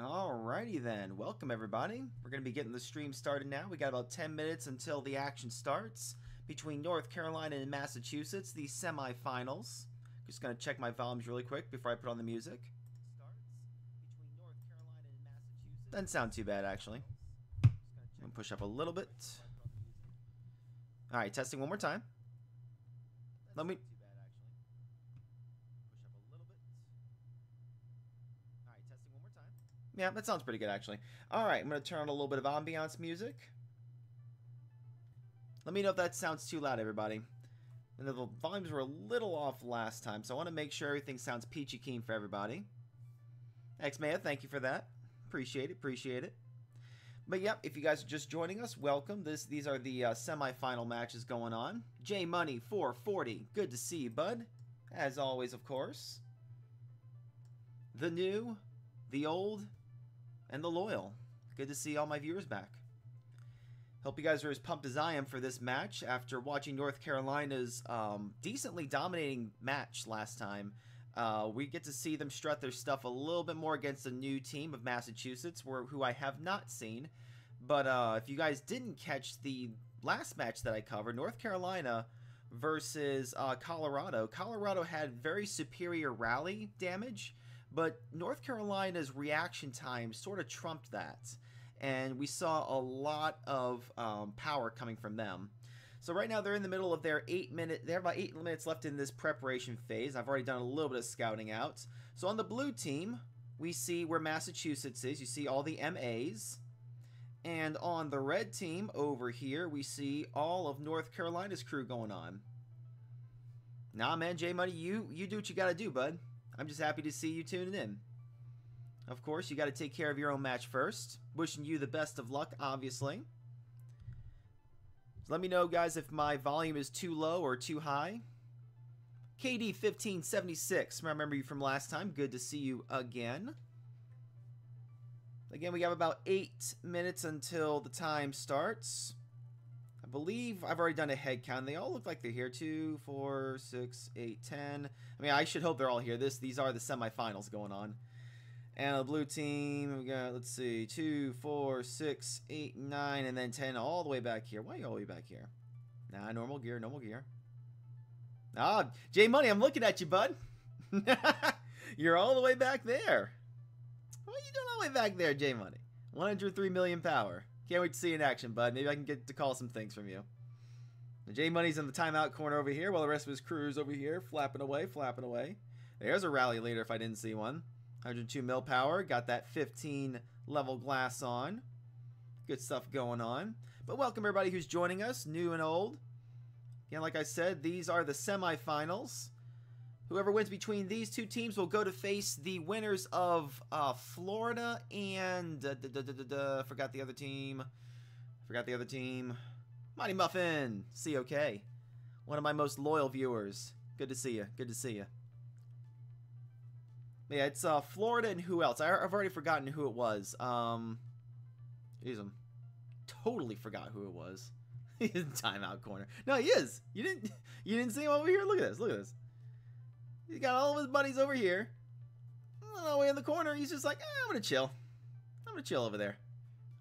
Alrighty then, welcome everybody. We're going to be getting the stream started now. We got about 10 minutes until the action starts between North Carolina and Massachusetts, the semifinals. Just going to check my volumes really quick before I put on the music. Doesn't sound too bad actually. I'm going to push up a little bit. Alright, testing one more time. Let me... Yeah, that sounds pretty good, actually. Alright, I'm going to turn on a little bit of ambiance music. Let me know if that sounds too loud, everybody. And the volumes were a little off last time, so I want to make sure everything sounds peachy keen for everybody. X-Maya, thank you for that. Appreciate it, appreciate it. But yep, if you guys are just joining us, welcome. These are the semi-final matches going on. J Money 440, good to see you, bud. As always, of course. The new, the old, and the loyal. Good to see all my viewers back. Hope you guys are as pumped as I am for this match after watching North Carolina's decently dominating match last time. We get to see them strut their stuff a little bit more against the new team of Massachusetts, who I have not seen. But if you guys didn't catch the last match that I covered, North Carolina versus Colorado. Colorado had very superior rally damage, but North Carolina's reaction time sort of trumped that. And we saw a lot of power coming from them. So right now they're in the middle of their they have about 8 minutes left in this preparation phase. I've already done a little bit of scouting out. So on the blue team, we see where Massachusetts is. You see all the MAs. And on the red team over here, we see all of North Carolina's crew going on. Nah, man, J-Money, you do what you gotta do, bud. I'm just happy to see you tuning in. Of course, you gotta take care of your own match first. Wishing you the best of luck, obviously. So let me know, guys, if my volume is too low or too high. KD1576, remember you from last time. Good to see you again. Again, we have about 8 minutes until the time starts. I believe I've already done a head count. They all look like they're here. 2, 4, 6, 8, 10. I mean, I should hope they're all here. These are the semifinals going on. And the blue team, we got, let's see, 2, 4, 6, 8, 9, and then 10 all the way back here. Why are you all the way back here? Nah, normal gear, normal gear. Ah, J-Money, I'm looking at you, bud. You're all the way back there. What are you doing all the way back there, J-Money? 103 million power. Can't wait to see you in action, bud. Maybe I can get to call some things from you. J-Money's in the timeout corner over here, while the rest of his crew is over here, flapping away, flapping away. There's a rally leader if I didn't see one. 102 mil power. Got that 15 level glass on. Good stuff going on. But welcome everybody who's joining us, new and old. Again, like I said, these are the semifinals. Whoever wins between these two teams will go to face the winners of Florida and... forgot the other team. Forgot the other team. Mighty Muffin. COK. One of my most loyal viewers. Good to see you. Good to see you. Yeah, it's Florida and who else? I've already forgotten who it was. Jeez, I'm totally forgot who it was. He's in the timeout corner. No, he is. You didn't see him over here? Look at this. Look at this. He's got all of his buddies over here. All the way in the corner, he's just like, I'm gonna chill. I'm gonna chill over there.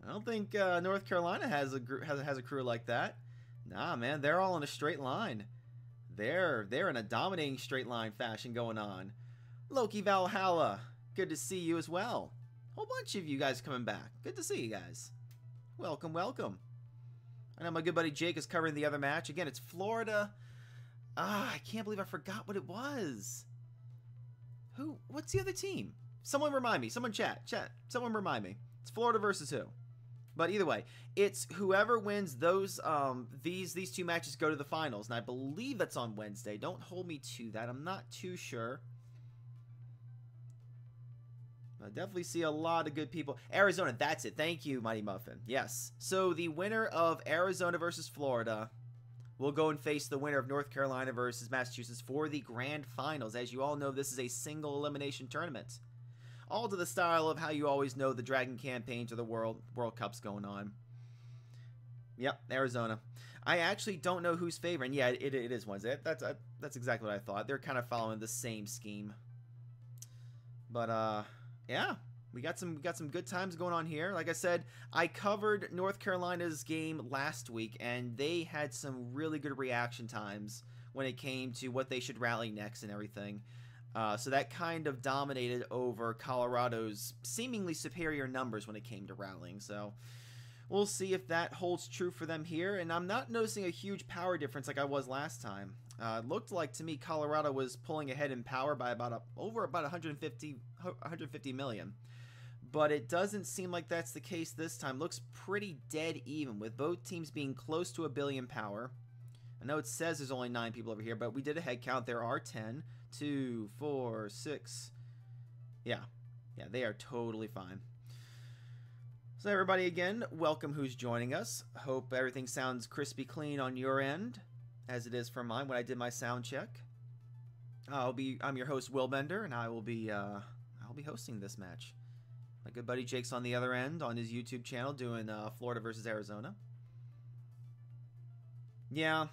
I don't think North Carolina has a crew like that. Nah, man, they're all in a straight line. They're in a dominating straight line fashion going on. Loki Valhalla, good to see you as well. Whole bunch of you guys coming back. Good to see you guys. Welcome, welcome. I know my good buddy Jake is covering the other match. Again, it's Florida. Ah, I can't believe I forgot what it was. What's the other team? Someone remind me. Someone chat. Someone remind me. It's Florida versus who? But either way, it's whoever wins those, these two matches go to the finals. And I believe that's on Wednesday. Don't hold me to that. I'm not too sure. I definitely see a lot of good people. Arizona, that's it. Thank you, Mighty Muffin. Yes. So the winner of Arizona versus Florida will go and face the winner of North Carolina versus Massachusetts for the grand finals. As you all know, this is a single elimination tournament. All to the style of how you always know the Dragon campaigns or the World Cups going on. Yep, Arizona. I actually don't know who's favoring. Yeah, it is Wednesday. That's exactly what I thought. They're kind of following the same scheme. But, yeah. We got some good times going on here. Like I said, I covered North Carolina's game last week, and they had some really good reaction times when it came to what they should rally next and everything. So that kind of dominated over Colorado's seemingly superior numbers when it came to rallying. So we'll see if that holds true for them here. And I'm not noticing a huge power difference like I was last time. It looked like to me Colorado was pulling ahead in power by over 150 million. But it doesn't seem like that's the case this time. Looks pretty dead even, with both teams being close to 1 billion power. I know it says there's only 9 people over here, but we did a head count. There are 10. 2, 4, 6. Yeah, they are totally fine. So everybody, again, welcome who's joining us. Hope everything sounds crispy clean on your end, as it is for mine when I did my sound check. I'm your host, Willbender, and I'll be hosting this match. My good buddy Jake's on the other end on his YouTube channel doing Florida versus Arizona. Yeah.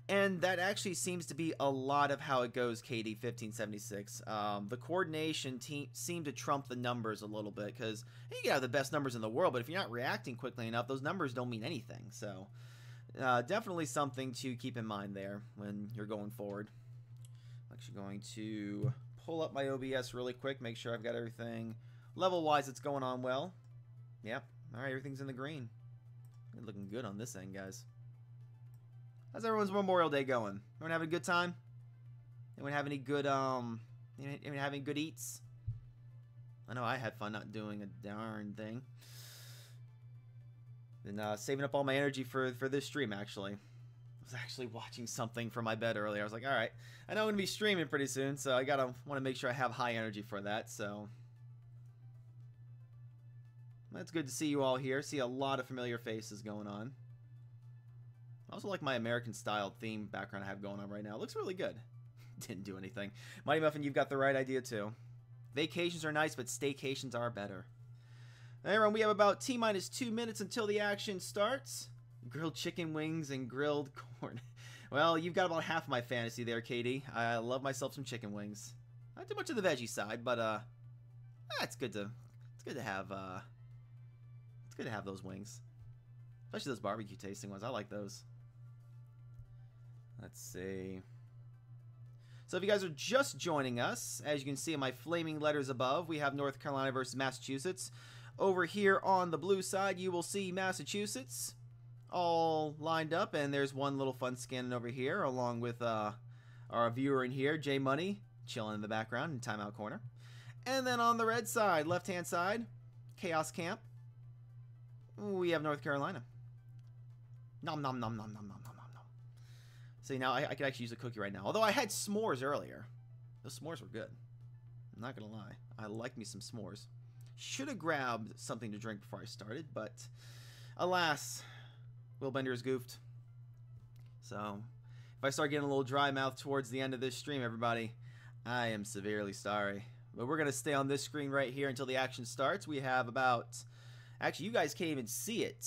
And that actually seems to be a lot of how it goes, KD 1576. The coordination seemed to trump the numbers a little bit, because you can have the best numbers in the world, but if you're not reacting quickly enough, those numbers don't mean anything. So definitely something to keep in mind there when you're going forward. I'm actually going to pull up my OBS really quick, make sure I've got everything level-wise it's going on well. Yep. All right, everything's in the green. Looking good on this end, guys. How's everyone's Memorial Day going? Everyone having a good time? Anyone have any good anyone having good eats? I know I had fun not doing a darn thing. Been saving up all my energy for this stream, actually. I was actually watching something from my bed earlier. I was like, all right, I know I'm gonna be streaming pretty soon, so I want to make sure I have high energy for that. So that's good to see you all here. See a lot of familiar faces going on. I also like my American style theme background I have going on right now. It looks really good. Didn't do anything. Mighty Muffin, you've got the right idea too. Vacations are nice, but staycations are better. Everyone, we have about T-minus 2 minutes until the action starts. Grilled chicken wings and grilled corn. Well, you've got about half my fantasy there, Katie. I love myself some chicken wings. Not too much of the veggie side, but it's good to have those wings. Especially those barbecue tasting ones. I like those. Let's see. So if you guys are just joining us, as you can see in my flaming letters above, we have North Carolina versus Massachusetts. Over here on the blue side, you will see Massachusetts all lined up, and there's one little fun skin over here, along with our viewer in here, J Money, chilling in the background in timeout corner. And then on the red side, left-hand side, Chaos Camp, we have North Carolina. Nom nom nom nom nom nom nom nom nom. See, now I could actually use a cookie right now. Although I had s'mores earlier. Those s'mores were good. I'm not gonna lie. I like me some s'mores. Should have grabbed something to drink before I started, but alas, Willbender is goofed. So, if I start getting a little dry mouth towards the end of this stream, everybody, I am severely sorry. But we're gonna stay on this screen right here until the action starts. We have about... Actually, you guys can't even see it.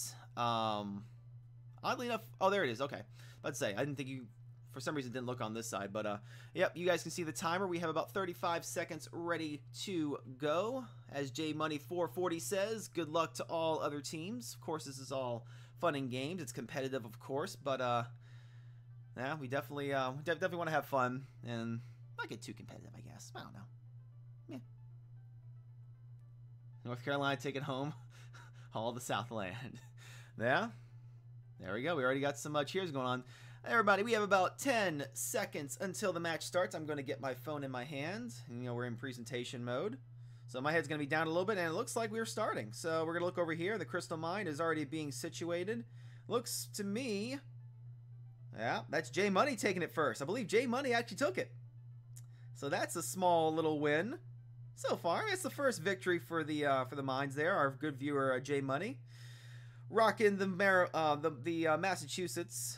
Oddly enough, oh, there it is. Okay, let's say I didn't think you, for some reason, didn't look on this side, but yep, you guys can see the timer. We have about 35 seconds ready to go. As J Money 440 says, good luck to all other teams. Of course, this is all fun and games. It's competitive, of course, but yeah, we definitely want to have fun and not get too competitive, I guess. I don't know. Yeah. North Carolina taking home all the Southland. Yeah. There we go. We already got some cheers going on. Everybody, we have about 10 seconds until the match starts. I'm going to get my phone in my hand. You know, we're in presentation mode. So my head's going to be down a little bit, and it looks like we're starting. So we're going to look over here. The Crystal Mine is already being situated. Looks to me... Yeah, that's J Money taking it first. I believe J Money actually took it. So that's a small little win so far. It's the first victory for the mines there. Our good viewer, J Money. Rocking the Massachusetts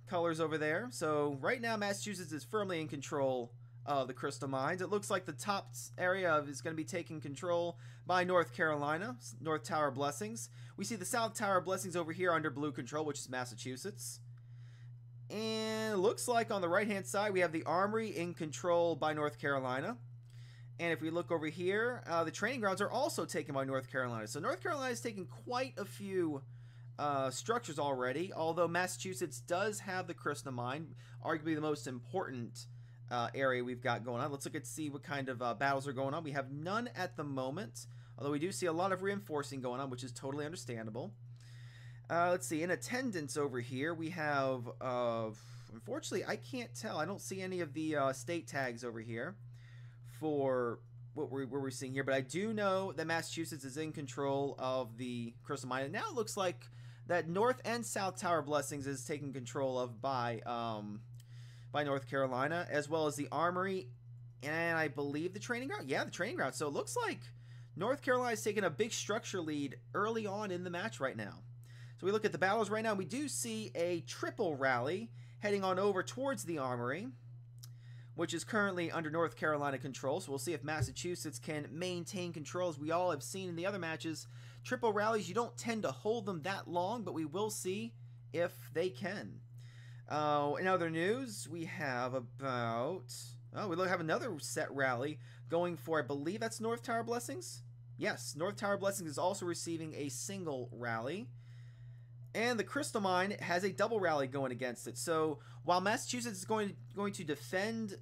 colors over there. So right now Massachusetts is firmly in control of the crystal mines. It looks like the top area is going to be taken control by North Carolina, North Tower Blessings. We see the South Tower Blessings over here under blue control, which is Massachusetts. And it looks like on the right hand side we have the Armory in control by North Carolina. And if we look over here, the training grounds are also taken by North Carolina. So North Carolina is taking quite a few structures already, although Massachusetts does have the Krishna Mine, arguably the most important area we've got going on. Let's look and see what kind of battles are going on. We have none at the moment, although we do see a lot of reinforcing going on, which is totally understandable. Let's see, in attendance over here, we have, unfortunately, I can't tell. I don't see any of the state tags over here for what we're seeing here, but I do know that Massachusetts is in control of the Crystal Mine, and now it looks like that North and South Tower Blessings is taken control of by North Carolina, as well as the Armory, and I believe the training ground. Yeah, the training ground. So it looks like North Carolina is taking a big structure lead early on in the match right now. So we look at the battles right now, and we do see a triple rally heading on over towards the Armory, which is currently under North Carolina control. So we'll see if Massachusetts can maintain control. As we all have seen in the other matches, triple rallies, you don't tend to hold them that long, but we will see if they can. In other news, we have about... Oh, we have another set rally going for, I believe that's North Tower Blessings? Yes, North Tower Blessings is also receiving a single rally. And the Crystal Mine has a double rally going against it. So while Massachusetts is going to defend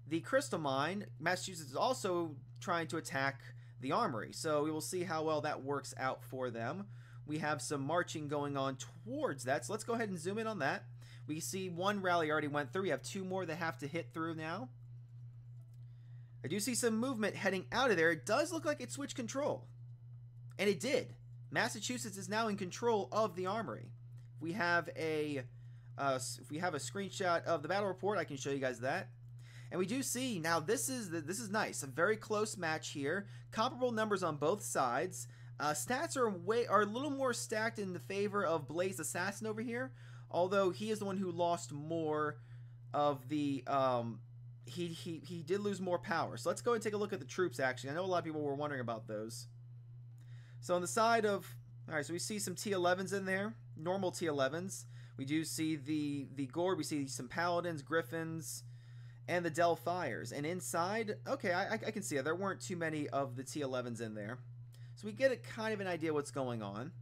the Crystal Mine, Massachusetts is also trying to attack the Armory. So we will see how well that works out for them. We have some marching going on towards that. So let's go ahead and zoom in on that. We see one rally already went through. We have two more that have to hit through now. I do see some movement heading out of there. It does look like it switched control. And it did. Massachusetts is now in control of the Armory. If we have a screenshot of the battle report, I can show you guys that. And we do see now this is nice, a very close match here. Comparable numbers on both sides. Stats are a little more stacked in the favor of Blaze Assassin over here, although he is the one who lost more of the he did lose more power. So let's go and take a look at the troops. Actually, I know a lot of people were wondering about those. So on the side of, all right, so we see some T11s in there, normal T11s. We do see the Gord, we see some Paladins, Griffins, and the Delphiers. And inside, okay, I can see it. There weren't too many of the T11s in there. So we get a kind of an idea what's going on.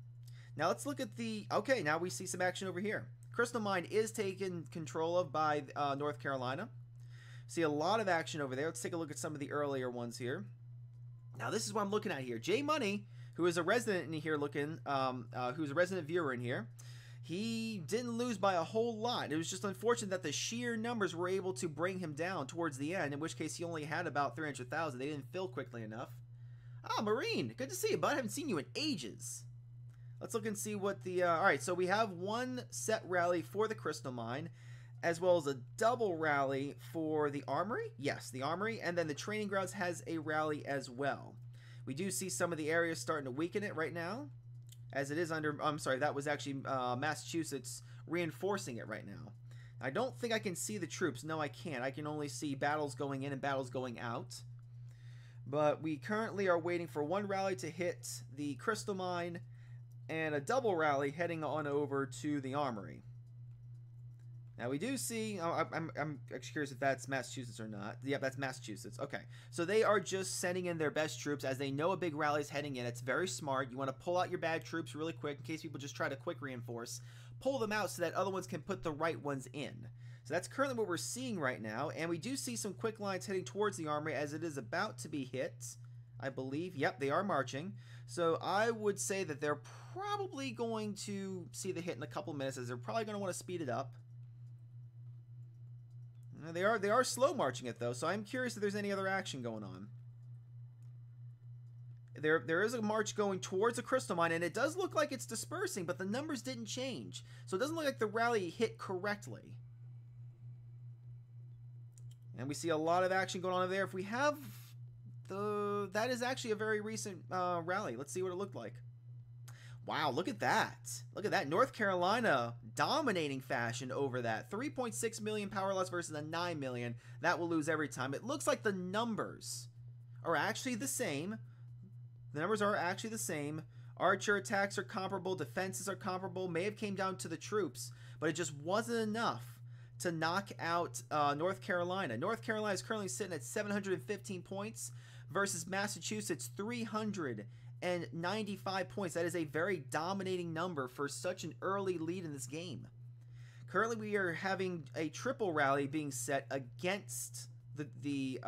Now let's look at the, okay, now we see some action over here. Crystal Mine is taken control of by North Carolina. See a lot of action over there. Let's take a look at some of the earlier ones here. Now this is what I'm looking at here. J Money, who is a resident in here who's a resident viewer in here, he didn't lose by a whole lot. It was just unfortunate that the sheer numbers were able to bring him down towards the end, in which case he only had about 300,000. They didn't fill quickly enough. Ah, Marine, good to see you, bud. I haven't seen you in ages. Let's look and see what the... all right, so we have one set rally for the Crystal Mine, as well as a double rally for the Armory. Yes, the Armory, and then the Training Grounds has a rally as well. We do see some of the areas starting to weaken it right now, as it is under... I'm sorry, that was actually Massachusetts reinforcing it right now. I don't think I can see the troops. No, I can't. I can only see battles going in and battles going out. But we currently are waiting for one rally to hit the Crystal Mine and a double rally heading on over to the Armory. Now we do see, I'm curious if that's Massachusetts or not. Yep, that's Massachusetts. Okay, so they are just sending in their best troops as they know a big rally is heading in. It's very smart. You want to pull out your bad troops really quick in case people just try to quick reinforce. Pull them out so that other ones can put the right ones in. So that's currently what we're seeing right now. And we do see some quick lines heading towards the Armory as it is about to be hit, I believe. Yep, they are marching. So I would say that they're probably going to see the hit in a couple minutes, as they're probably going to want to speed it up. They are slow marching it though, so I'm curious if there's any other action going on. There is a march going towards the Crystal Mine, and it does look like it's dispersing, but the numbers didn't change, so it doesn't look like the rally hit correctly. And we see a lot of action going on over there. If we have that is actually a very recent rally. Let's see what it looked like. Wow, look at that. Look at that. North Carolina dominating fashion over that. 3.6 million power loss versus a 9 million. That will lose every time. It looks like the numbers are actually the same. The numbers are actually the same. Archer attacks are comparable. Defenses are comparable. May have came down to the troops, but it just wasn't enough to knock out North Carolina. North Carolina is currently sitting at 715 points, versus Massachusetts 395 points. That is a very dominating number for such an early lead in this game. Currently, we are having a triple rally being set against the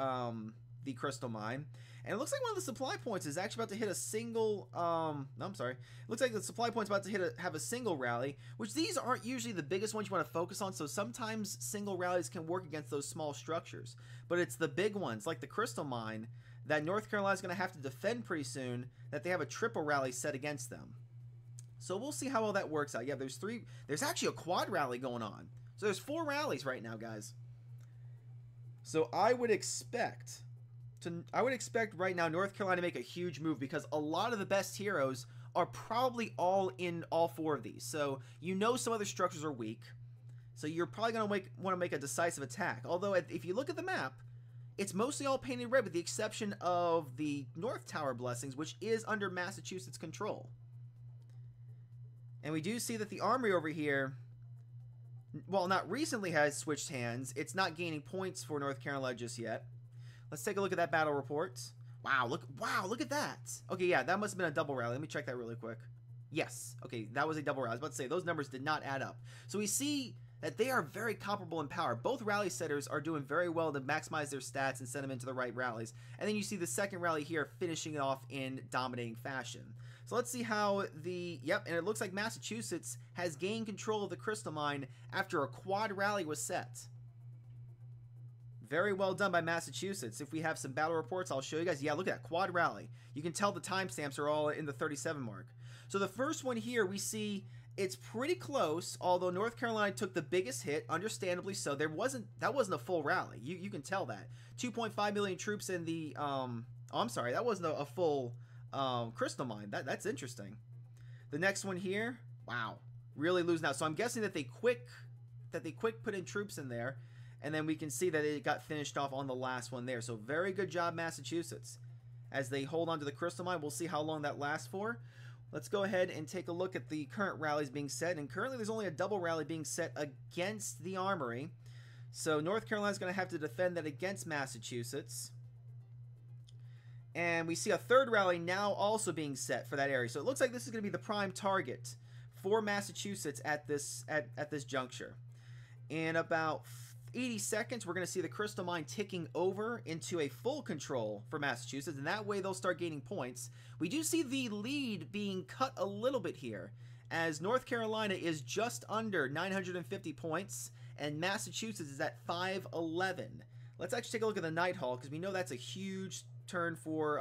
Crystal Mine. And it looks like one of the supply points is actually about to hit a single, no, I'm sorry. It looks like the supply point's about to have a single rally, which these aren't usually the biggest ones you want to focus on, so sometimes single rallies can work against those small structures. But it's the big ones, like the Crystal Mine, that North Carolina's going to have to defend pretty soon, that they have a triple rally set against them. So we'll see how well that works out. Yeah, there's actually a quad rally going on. So there's 4 rallies right now, guys. So I would expect right now North Carolina to make a huge move because a lot of the best heroes are probably all in all 4 of these. So you know some other structures are weak. So you're probably going to want to make a decisive attack. Although if you look at the map, it's mostly all painted red with the exception of the North Tower Blessings, which is under Massachusetts control. And we do see that the armory over here, while not recently has switched hands, it's not gaining points for North Carolina just yet. Let's take a look at that battle report. Wow, look at that. Okay, yeah, that must have been a double rally. Let me check that really quick. Yes, okay, that was a double rally. I was about to say, those numbers did not add up. So we see that they are very comparable in power. Both rally setters are doing very well to maximize their stats and send them into the right rallies. And then you see the second rally here finishing it off in dominating fashion. So let's see how and it looks like Massachusetts has gained control of the Crystal Mine after a quad rally was set. Very well done by Massachusetts. If we have some battle reports, I'll show you guys. Yeah, look at that, quad rally. You can tell the timestamps are all in the 37 mark. So the first one here, we see it's pretty close, although North Carolina took the biggest hit, understandably so. That wasn't a full rally. You can tell that. 2.5 million troops in the, I'm sorry, that wasn't a full Crystal Mine. That's interesting. The next one here, wow, really losing out. So I'm guessing that they quick put in troops in there. And then we can see that it got finished off on the last one there. So very good job, Massachusetts. As they hold on to the Crystal Mine, we'll see how long that lasts for. Let's go ahead and take a look at the current rallies being set. And currently there's only a double rally being set against the Armory. So North Carolina's going to have to defend that against Massachusetts. And we see a third rally now also being set for that area. So it looks like this is going to be the prime target for Massachusetts at this juncture. In about 80 seconds, we're going to see the Crystal Mine ticking over into a full control for Massachusetts, and that way they'll start gaining points. We do see the lead being cut a little bit here, as North Carolina is just under 950 points, and Massachusetts is at 511. Let's actually take a look at the Night Hall, because we know that's a huge turn for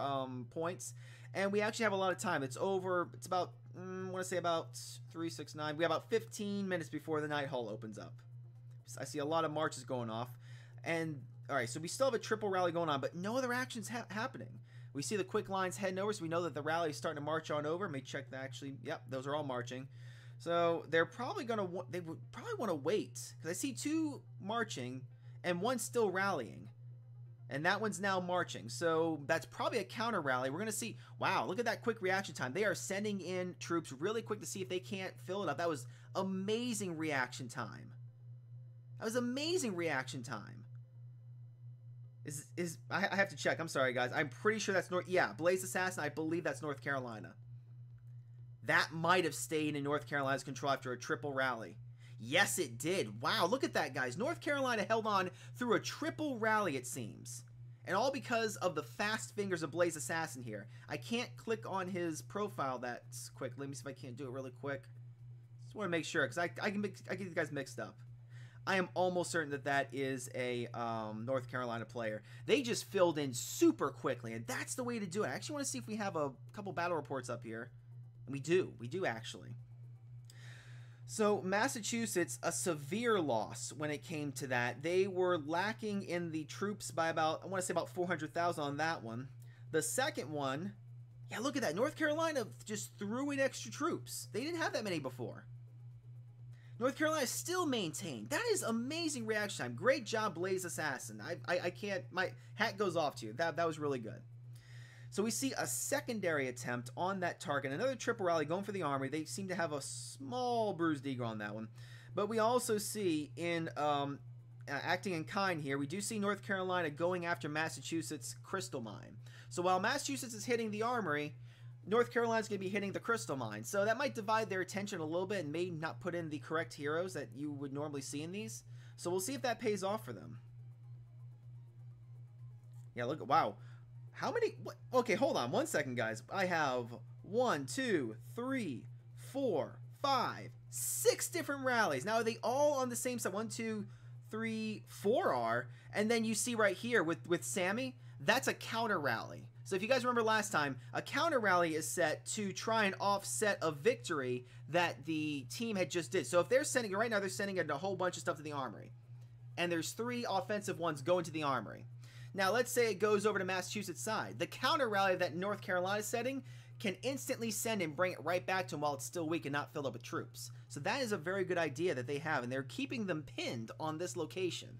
points, and we actually have a lot of time. It's about, I want to say about 369. We have about 15 minutes before the Night Hall opens up. I see a lot of marches going off. And, alright, so we still have a triple rally going on, but no other actions happening. We see the quick lines heading over, so we know that the rally is starting to march on over. Let me check that actually. Yep, those are all marching. So they're probably going to, they would probably want to wait, because I see 2 marching and 1 still rallying. And that one's now marching. So that's probably a counter rally. We're going to see, wow, look at that quick reaction time. They are sending in troops really quick to see if they can't fill it up. That was amazing reaction time. That was amazing reaction time. I have to check. I'm sorry, guys. I'm pretty sure that's Blaze Assassin. I believe that's North Carolina. That might have stayed in North Carolina's control after a triple rally. Yes, it did. Wow, look at that, guys. North Carolina held on through a triple rally, it seems. And all because of the fast fingers of Blaze Assassin here. I can't click on his profile that quick. Let me see if I can't do it really quick. Just want to make sure, because I get you guys mixed up. I am almost certain that that is a North Carolina player. They just filled in super quickly, and that's the way to do it. I actually want to see if we have a couple battle reports up here. And we do actually. So Massachusetts, a severe loss when it came to that. They were lacking in the troops by about, I want to say about 400,000 on that one. The second one, yeah, look at that. North Carolina just threw in extra troops. They didn't have that many before. North Carolina still maintained. That is amazing reaction time. Great job, Blaze Assassin. I can't, my hat goes off to you. That was really good. So we see a secondary attempt on that target. Another triple rally going for the Armory. They seem to have a small bruised ego on that one. But we also see in acting in kind here, we do see North Carolina going after Massachusetts Crystal Mine. So while Massachusetts is hitting the Armory, North Carolina's going to be hitting the Crystal Mine. So that might divide their attention a little bit and may not put in the correct heroes that you would normally see in these. So we'll see if that pays off for them. Yeah, look, wow. How many? What? Okay, hold on 1 second, guys. I have 1, 2, 3, 4, 5, 6 different rallies. Now, are they all on the same side? 1, 2, 3, 4 are. And then you see right here with Sammy, that's a counter rally. So if you guys remember last time, a counter rally is set to try and offset a victory that the team had just did. So if they're sending, right now they're sending a whole bunch of stuff to the Armory. And there's 3 offensive ones going to the Armory. Now let's say it goes over to Massachusetts' side. The counter rally that North Carolina is setting can instantly send and bring it right back to them while it's still weak and not filled up with troops. So that is a very good idea that they have, and they're keeping them pinned on this location.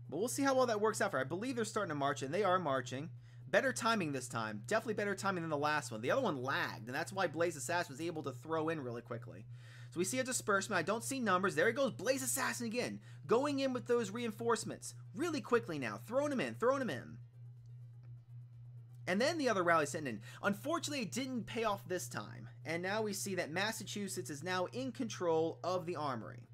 But we'll see how well that works out for. I believe they're starting to march, and they are marching. Better timing this time. Definitely better timing than the last one. The other one lagged, and that's why Blaze Assassin was able to throw in really quickly. So we see a disbursement. I don't see numbers. There he goes, Blaze Assassin again. Going in with those reinforcements really quickly now. Throwing them in, throwing them in. And then the other rally sent in. Unfortunately, it didn't pay off this time. And now we see that Massachusetts is now in control of the Armory.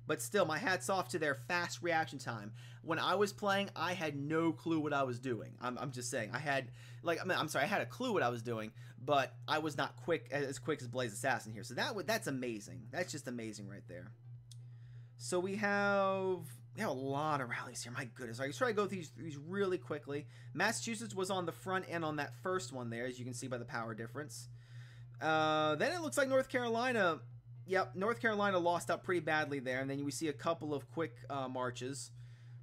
But still, my hat's off to their fast reaction time. When I was playing, I had no clue what I was doing. I'm just saying. I had, I had a clue what I was doing, but I was not as quick as Blaze Assassin here. So that's amazing. That's just amazing right there. So we have a lot of rallies here. My goodness. All right, let's try to go through these really quickly. Massachusetts was on the front end on that first one there, as you can see by the power difference. Then it looks like North Carolina... Yep, North Carolina lost out pretty badly there, and then we see a couple of quick marches.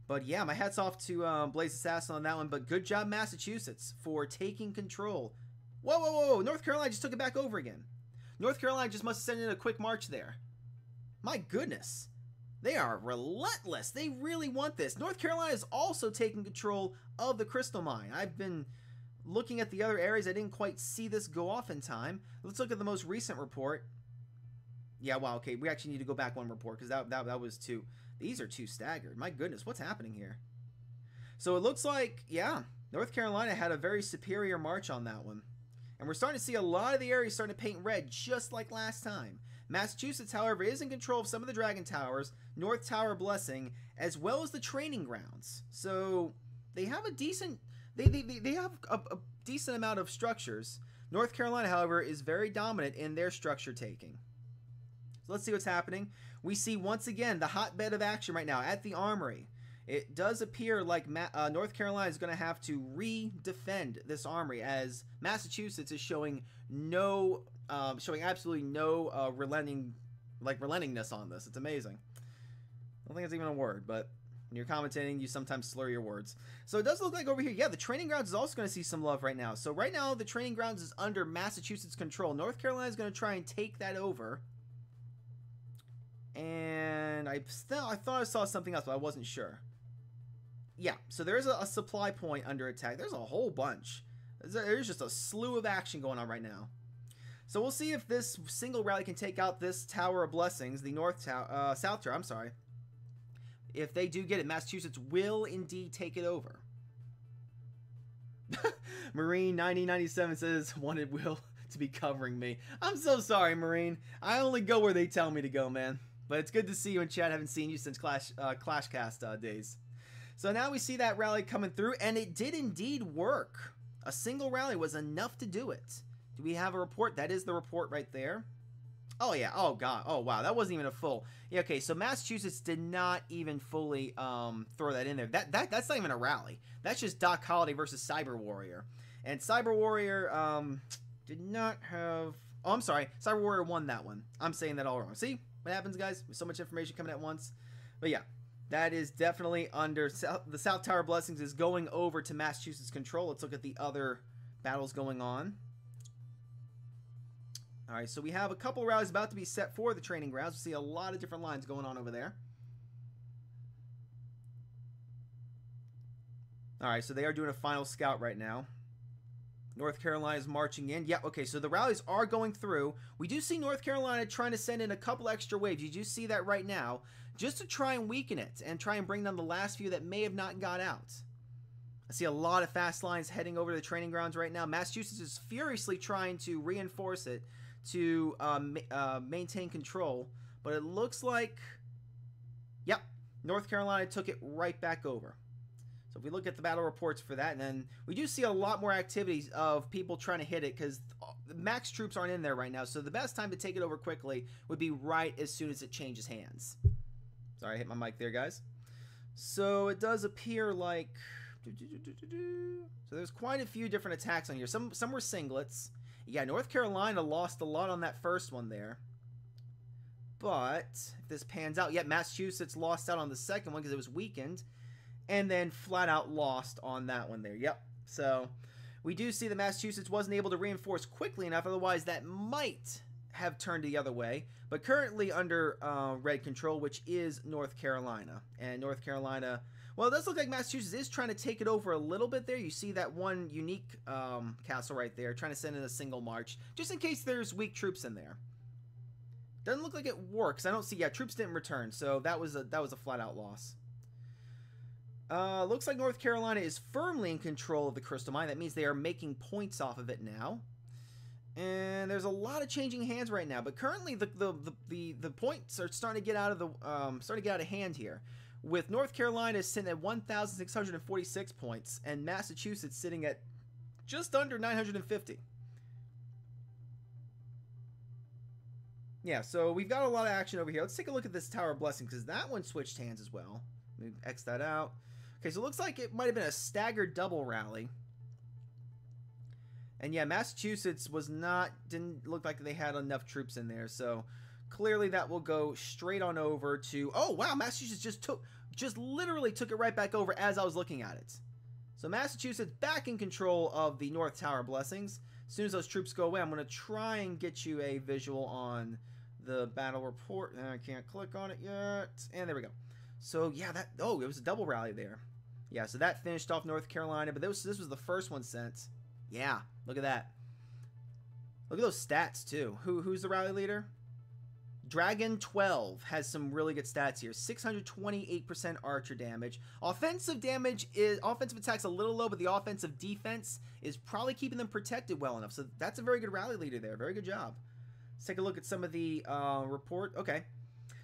But yeah, my hat's off to Blaze Assassin on that one, but good job, Massachusetts, for taking control. Whoa, whoa, whoa, North Carolina just took it back over again. North Carolina just must have sent in a quick march there. My goodness. They are relentless. They really want this. North Carolina is also taking control of the Crystal Mine. I've been looking at the other areas. I didn't quite see this go off in time. Let's look at the most recent report. Yeah, wow, okay, we actually need to go back one report because that was two. These are too staggered. My goodness, what's happening here? So it looks like, yeah, North Carolina had a very superior march on that one. And we're starting to see a lot of the areas starting to paint red, just like last time. Massachusetts, however, is in control of some of the Dragon Towers, North Tower Blessing, as well as the training grounds. So they have a decent, they have a decent amount of structures. North Carolina, however, is very dominant in their structure taking. Let's see what's happening. We see once again the hotbed of action right now at the Armory. It does appear like North Carolina is going to have to re-defend this Armory, as Massachusetts is showing absolutely no relentingness on this. It's amazing. I don't think it's even a word, but when you're commentating, you sometimes slur your words. So it does look like over here, yeah, the training grounds is also going to see some love right now. So right now, the training grounds is under Massachusetts' control. North Carolina is going to try and take that over. And I thought I saw something else, but I wasn't sure. Yeah, so there's a supply point under attack. There's a whole bunch. There's just a slew of action going on right now. So we'll see if this single rally can take out this Tower of Blessings, the South Tower, I'm sorry. If they do get it, Massachusetts will indeed take it over. Marine 9097 says, wanted Will to be covering me. I'm so sorry, Marine. I only go where they tell me to go, man. But it's good to see you in chat. I haven't seen you since Clashcast days. So now we see that rally coming through, and it did indeed work. A single rally was enough to do it. Do we have a report? That is the report right there. Oh, yeah. Oh, God. Oh, wow. That wasn't even a full. Yeah, okay. So Massachusetts did not even fully throw that in there. That's not even a rally. That's just Doc Holliday versus Cyber Warrior. And Cyber Warrior did not have... Oh, I'm sorry. Cyber Warrior won that one. I'm saying that all wrong. See what happens, guys? With so much information coming at once. But yeah, that is definitely under... The South Tower Blessings is going over to Massachusetts' control. Let's look at the other battles going on. All right, so we have a couple rallies about to be set for the training grounds. We see a lot of different lines going on over there. All right, so they are doing a final scout right now. North Carolina is marching in. Yeah, okay, so the rallies are going through. We do see North Carolina trying to send in a couple extra waves. You do see that right now, just to try and weaken it and try and bring down the last few that may have not got out. I see a lot of fast lines heading over to the training grounds right now. Massachusetts is furiously trying to reinforce it to maintain control. But it looks like, yep, North Carolina took it right back over. So if we look at the battle reports for that, and then we do see a lot more activities of people trying to hit it because max troops aren't in there right now. So the best time to take it over quickly would be right as soon as it changes hands. Sorry, I hit my mic there, guys. So it does appear like... So there's quite a few different attacks on here. Some were singlets. Yeah, North Carolina lost a lot on that first one there. But if this pans out, yeah, Massachusetts lost out on the second one because it was weakened. And then flat out lost on that one there. Yep. So we do see that Massachusetts wasn't able to reinforce quickly enough. Otherwise, that might have turned the other way. But currently under red control, which is North Carolina. And North Carolina... Well, it does look like Massachusetts is trying to take it over a little bit there. You see that one unique castle right there, trying to send in a single march, just in case there's weak troops in there. Doesn't look like it works. I don't see. Yeah, troops didn't return, so that was a flat-out loss. Looks like North Carolina is firmly in control of the crystal mine. That means they are making points off of it now. And there's a lot of changing hands right now, but currently the points are starting to get out of hand here. With North Carolina sitting at 1,646 points and Massachusetts sitting at just under 950. Yeah, so we've got a lot of action over here. Let's take a look at this Tower of Blessing because that one switched hands as well. Let me X that out. Okay, so it looks like it might have been a staggered double rally. And yeah, Massachusetts didn't look like they had enough troops in there, so clearly that will go straight on over to... Oh, wow, Massachusetts just literally took it right back over as I was looking at it. So Massachusetts back in control of the North Tower Blessings. As soon as those troops go away, I'm going to try and get you a visual on the battle report. I can't click on it yet. And there we go. So, yeah, it was a double rally there. Yeah, so that finished off North Carolina, but this was the first one sent. Yeah, look at that. Look at those stats, too. Who's the rally leader? Dragon 12 has some really good stats here. 628% archer damage. Offensive attack's a little low, but the offensive defense is probably keeping them protected well enough. So that's a very good rally leader there. Very good job. Let's take a look at some of the report. Okay.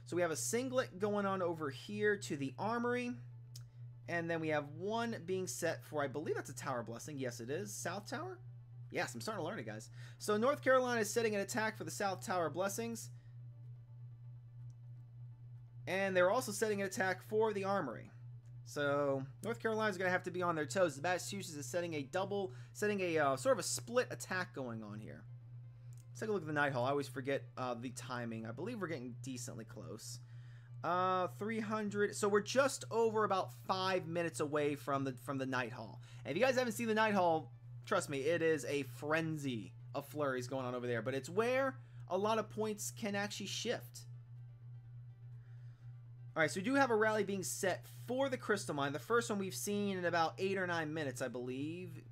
So we have a singlet going on over here to the armory. And then we have one being set for, I believe that's a Tower Blessing. Yes, it is. South Tower? Yes, I'm starting to learn it, guys. So North Carolina is setting an attack for the South Tower Blessings. And they're also setting an attack for the armory. So North Carolina's going to have to be on their toes. Massachusetts is setting a sort of a split attack going on here. Let's take a look at the Night Hall. I always forget the timing. I believe we're getting decently close. 300. So we're just over about 5 minutes away from the Night Hall. And if you guys haven't seen the Night Hall, trust me, it is a frenzy of flurries going on over there. But it's where a lot of points can actually shift. Alright, so we do have a rally being set for the Crystal Mine. The first one we've seen in about 8 or 9 minutes, I believe.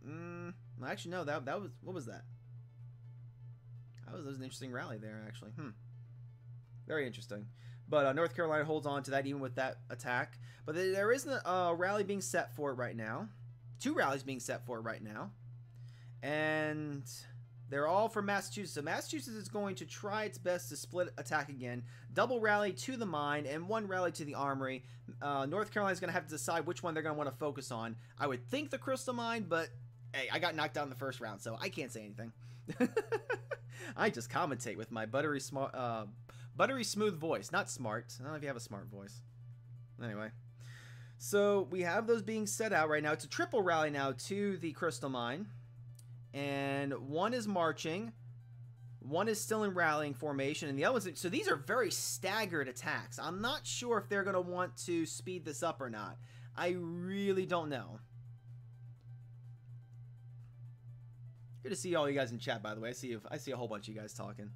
Actually, no, that was... What was that? That was an interesting rally there, actually. Very interesting. But North Carolina holds on to that even with that attack. But there isn't a rally being set for it right now. 2 rallies being set for it right now. And... they're all from Massachusetts. So Massachusetts is going to try its best to split attack again. Double rally to the mine and 1 rally to the armory. North Carolina's going to have to decide which one they're going to want to focus on. I would think the crystal mine, but hey, I got knocked out in the first round, so I can't say anything. I just commentate with my buttery smooth voice. Not smart. I don't know if you have a smart voice. Anyway. So we have those being set out right now. It's a triple rally now to the crystal mine. And 1 is marching, 1 is still in rallying formation, and the other one's... So these are very staggered attacks. I'm not sure if they're going to want to speed this up or not. I really don't know. Good to see all you guys in chat, by the way. I see a whole bunch of you guys talking.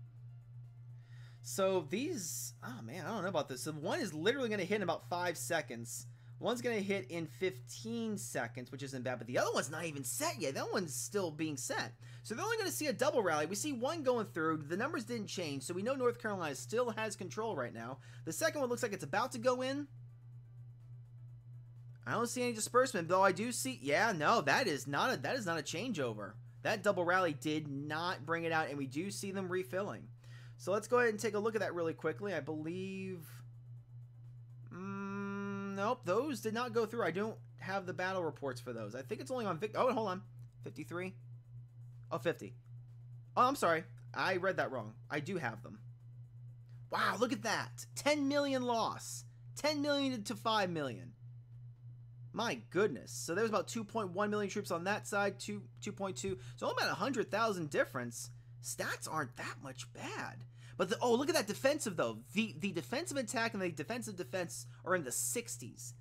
So these... Oh, man, I don't know about this. So 1 is literally going to hit in about 5 seconds. 1's going to hit in 15 seconds, which isn't bad, but the other one's not even set yet. That one's still being set. So they're only going to see a double rally. We see 1 going through. The numbers didn't change, so we know North Carolina still has control right now. The second one looks like it's about to go in. I don't see any disbursement, though I do see, yeah, no, that is not a changeover. That double rally did not bring it out, and we do see them refilling. So let's go ahead and take a look at that really quickly. I believe, nope, those did not go through. I don't have the battle reports for those. I think it's only on, oh, hold on, 53? Oh, 50. Oh, I'm sorry. I read that wrong. I do have them. Wow, look at that. 10 million loss. 10 million to 5 million. My goodness. So there's about 2.1 million troops on that side, 2.2. So only about 100,000 difference. Stats aren't that much bad. But, oh, look at that defensive, though. The defensive attack and the defensive defense are in the 60s.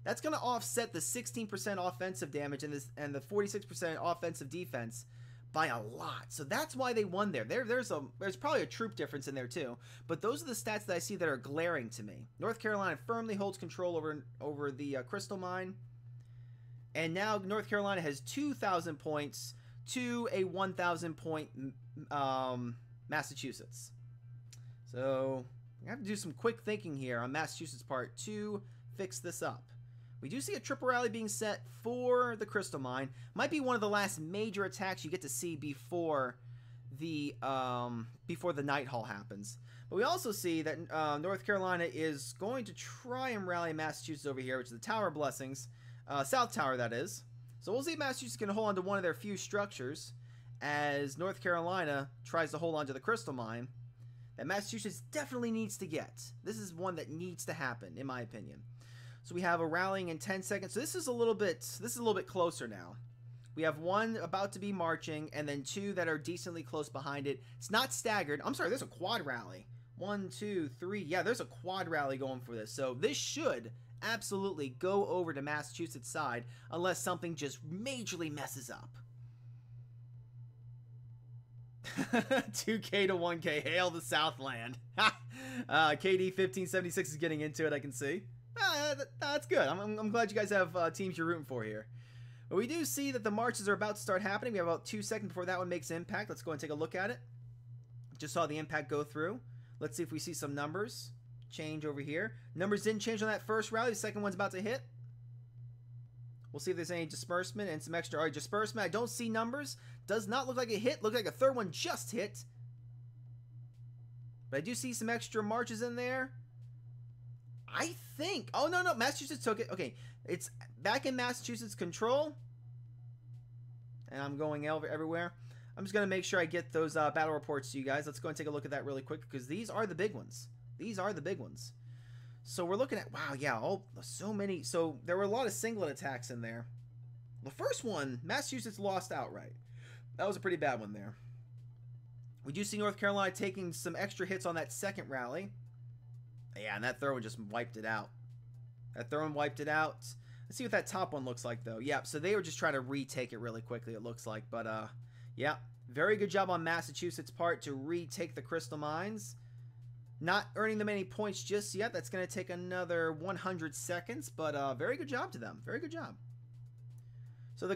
That's going to offset the 16% offensive damage and the 46% offensive defense by a lot. So that's why they won there. There's probably a troop difference in there too. But those are the stats that I see that are glaring to me. North Carolina firmly holds control over the crystal mine. And now North Carolina has 2,000 points to a 1,000 point Massachusetts. So I have to do some quick thinking here on Massachusetts' part to fix this up. We do see a triple rally being set for the crystal mine. Might be one of the last major attacks you get to see before the night hall happens. But we also see that North Carolina is going to try and rally Massachusetts over here, which is the Tower of Blessings, South Tower, that is. So we'll see if Massachusetts can hold on to one of their few structures as North Carolina tries to hold on to the crystal mine that Massachusetts definitely needs to get. This is one that needs to happen, in my opinion. So we have a rallying in 10 seconds. So this is a little bit closer now. We have one about to be marching, and then two that are decently close behind it. It's not staggered. I'm sorry, there's a quad rally. 1, 2, 3. Yeah, there's a quad rally going for this. So this should absolutely go over to Massachusetts' side unless something just majorly messes up. 2K to 1K. Hail the Southland. KD 1576 is getting into it, I can see. That's good. I'm glad you guys have teams you're rooting for here. But we do see that the marches are about to start happening. We have about 2 seconds before that one makes impact. Let's go and take a look at it. Just saw the impact go through. Let's see if we see some numbers change over here. Numbers didn't change on that first rally. The second one's about to hit. We'll see if there's any disbursement and some extra. All right, disbursement. I don't see numbers. Does not look like it hit. Looks like a third one just hit. But I do see some extra marches in there. I think. Oh, no. Massachusetts took it. Okay. It's back in Massachusetts' control. And I'm going everywhere. I'm just going to make sure I get those battle reports to you guys. Let's go and take a look at that really quick because these are the big ones. These are the big ones. So we're looking at, wow, yeah, so many. So there were a lot of singlet attacks in there. The first one, Massachusetts lost outright. That was a pretty bad one there. We do see North Carolina taking some extra hits on that second rally. Yeah, and that third one just wiped it out. Let's see what that top one looks like, though. Yeah, so they were just trying to retake it really quickly, it looks like. But, yeah, very good job on Massachusetts' part to retake the crystal mines. Not earning them any points just yet. That's going to take another 100 seconds, but very good job to them. Very good job. So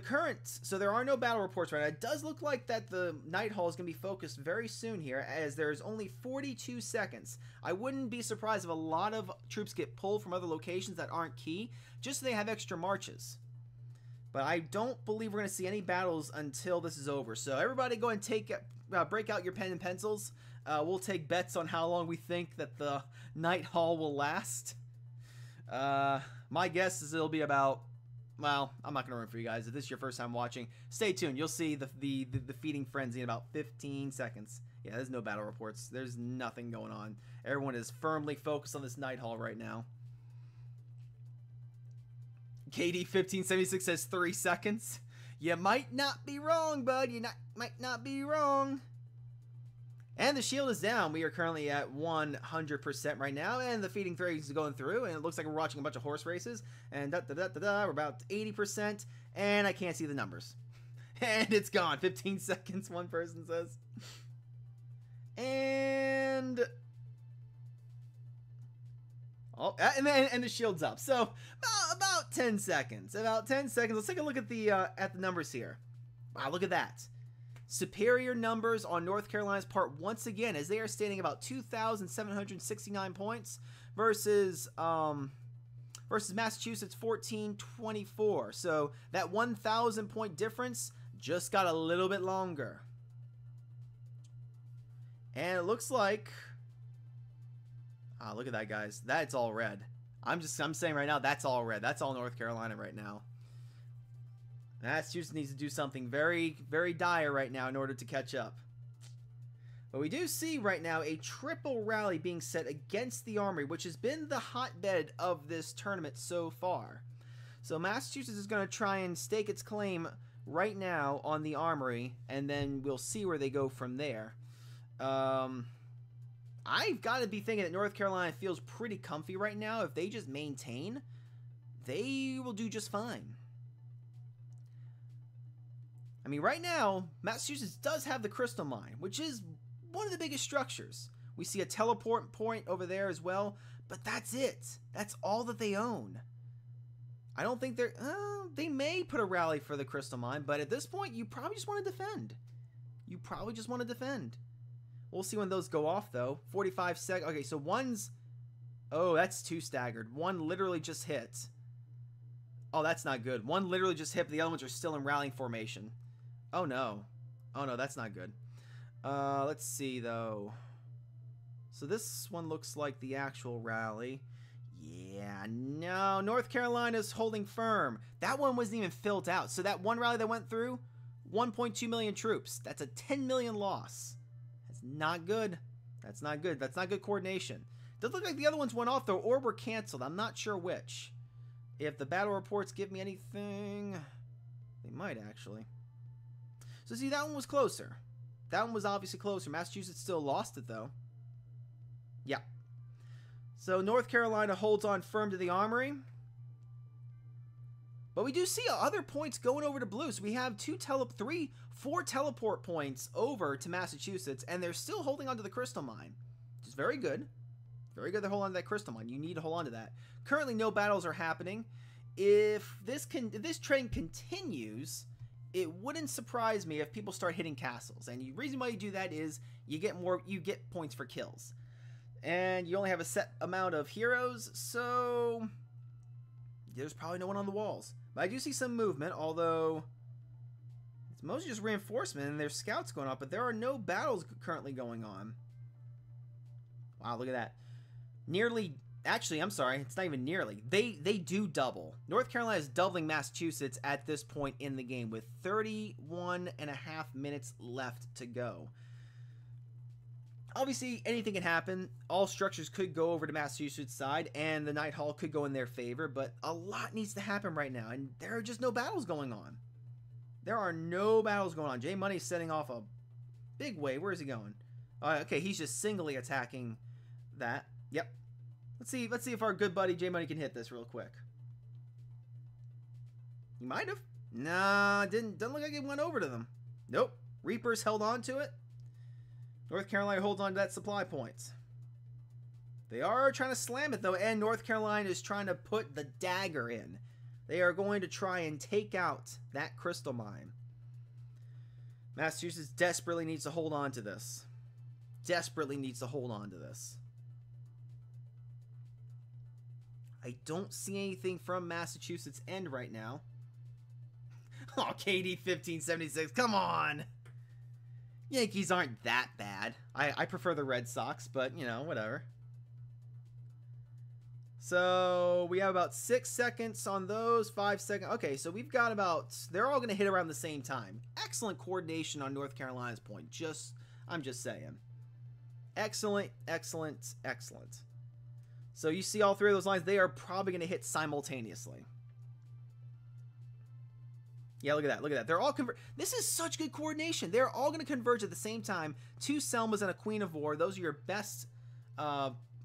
so there are no battle reports right now. It does look like that the night hall is going to be focused very soon here, as there's only 42 seconds. I wouldn't be surprised if a lot of troops get pulled from other locations that aren't key, just so they have extra marches. But I don't believe we're going to see any battles until this is over. So everybody go and break out your pen and pencils. We'll take bets on how long we think that the night hall will last. My guess is it'll be about, well, I'm not going to ruin for you guys. If this is your first time watching, stay tuned. You'll see the feeding frenzy in about 15 seconds. Yeah, there's no battle reports. There's nothing going on. Everyone is firmly focused on this night hall right now. KD 1576 says 3 seconds. You might not be wrong, bud. You might not be wrong. And the shield is down. We are currently at 100% right now, and the feeding thread is going through, and it looks like we're watching a bunch of horse races. And we're about 80%, and I can't see the numbers. And it's gone. 15 seconds, one person says. And oh, and the shield's up. So about 10 seconds. About 10 seconds. Let's take a look at the numbers here. Wow, look at that. Superior numbers on North Carolina's part once again, as they are standing about 2,769 points versus versus Massachusetts 14-24. So that 1,000 point difference just got a little bit longer. And it looks like, look at that, guys. That's all red. I'm saying right now, that's all red. That's all North Carolina right now. Massachusetts needs to do something very, very dire right now in order to catch up. But we do see right now a triple rally being set against the Armory, which has been the hotbed of this tournament so far. So Massachusetts is going to try and stake its claim right now on the Armory, and then we'll see where they go from there. I've got to be thinking that North Carolina feels pretty comfy right now. If they just maintain, they will do just fine. I mean, right now, Massachusetts does have the Crystal Mine, which is one of the biggest structures. We see a teleport point over there as well, but that's it. That's all that they own. I don't think they may put a rally for the Crystal Mine, but at this point, you probably just want to defend. You probably just want to defend. We'll see when those go off, though. 45 seconds. Okay, so one's... Oh, that's too staggered. One literally just hit. Oh, that's not good. One literally just hit, but the other ones are still in rallying formation. Oh, no. Oh, no, that's not good. Let's see, though. So this one looks like the actual rally. Yeah, no. North Carolina's holding firm. That one wasn't even filled out. So that one rally that went through, 1.2 million troops. That's a 10 million loss. That's not good. That's not good. That's not good coordination. Does look like the other ones went off, though, or were canceled. I'm not sure which. If the battle reports give me anything, they might actually. So see, that one was closer. That one was obviously closer. Massachusetts still lost it, though. Yeah. So North Carolina holds on firm to the Armory. But we do see other points going over to blue. So we have four teleport points over to Massachusetts, and they're still holding on to the Crystal Mine, which is very good. Very good they're holding on to that Crystal Mine. You need to hold on to that. Currently, no battles are happening. If this trend continues, it wouldn't surprise me if people start hitting castles. And the reason why you do that is you get points for kills. And you only have a set amount of heroes, so there's probably no one on the walls. But I do see some movement, although it's mostly just reinforcement and there's scouts going on, but there are no battles currently going on. Wow, look at that. Actually, I'm sorry, it's not even nearly. They do double. North Carolina is doubling Massachusetts at this point in the game with 31.5 minutes left to go. Obviously, anything can happen. All structures could go over to Massachusetts' side, and the Night Hall could go in their favor, but a lot needs to happen right now, and there are just no battles going on. There are no battles going on. J Money's setting off a big wave. Where is he going? Okay, he's just singly attacking that. Yep. Let's see if our good buddy J Money can hit this real quick. He might have. Nah, doesn't look like it went over to them. Nope. Reapers held on to it. North Carolina holds on to that supply points. They are trying to slam it, though, and North Carolina is trying to put the dagger in. They are going to try and take out that Crystal Mine. Massachusetts desperately needs to hold on to this. Desperately needs to hold on to this. I don't see anything from Massachusetts' end right now. Oh, KD 1576, come on! Yankees aren't that bad. I prefer the Red Sox, but, you know, whatever. So, we have about 6 seconds on those, 5 seconds. Okay, so we've got about... They're all going to hit around the same time. Excellent coordination on North Carolina's point. I'm just saying. Excellent, excellent, excellent. So, you see all three of those lines. They are probably going to hit simultaneously. Yeah, look at that. Look at that. They're all This is such good coordination. They're all going to converge at the same time. 2 Selmas and a Queen of War. Those are your best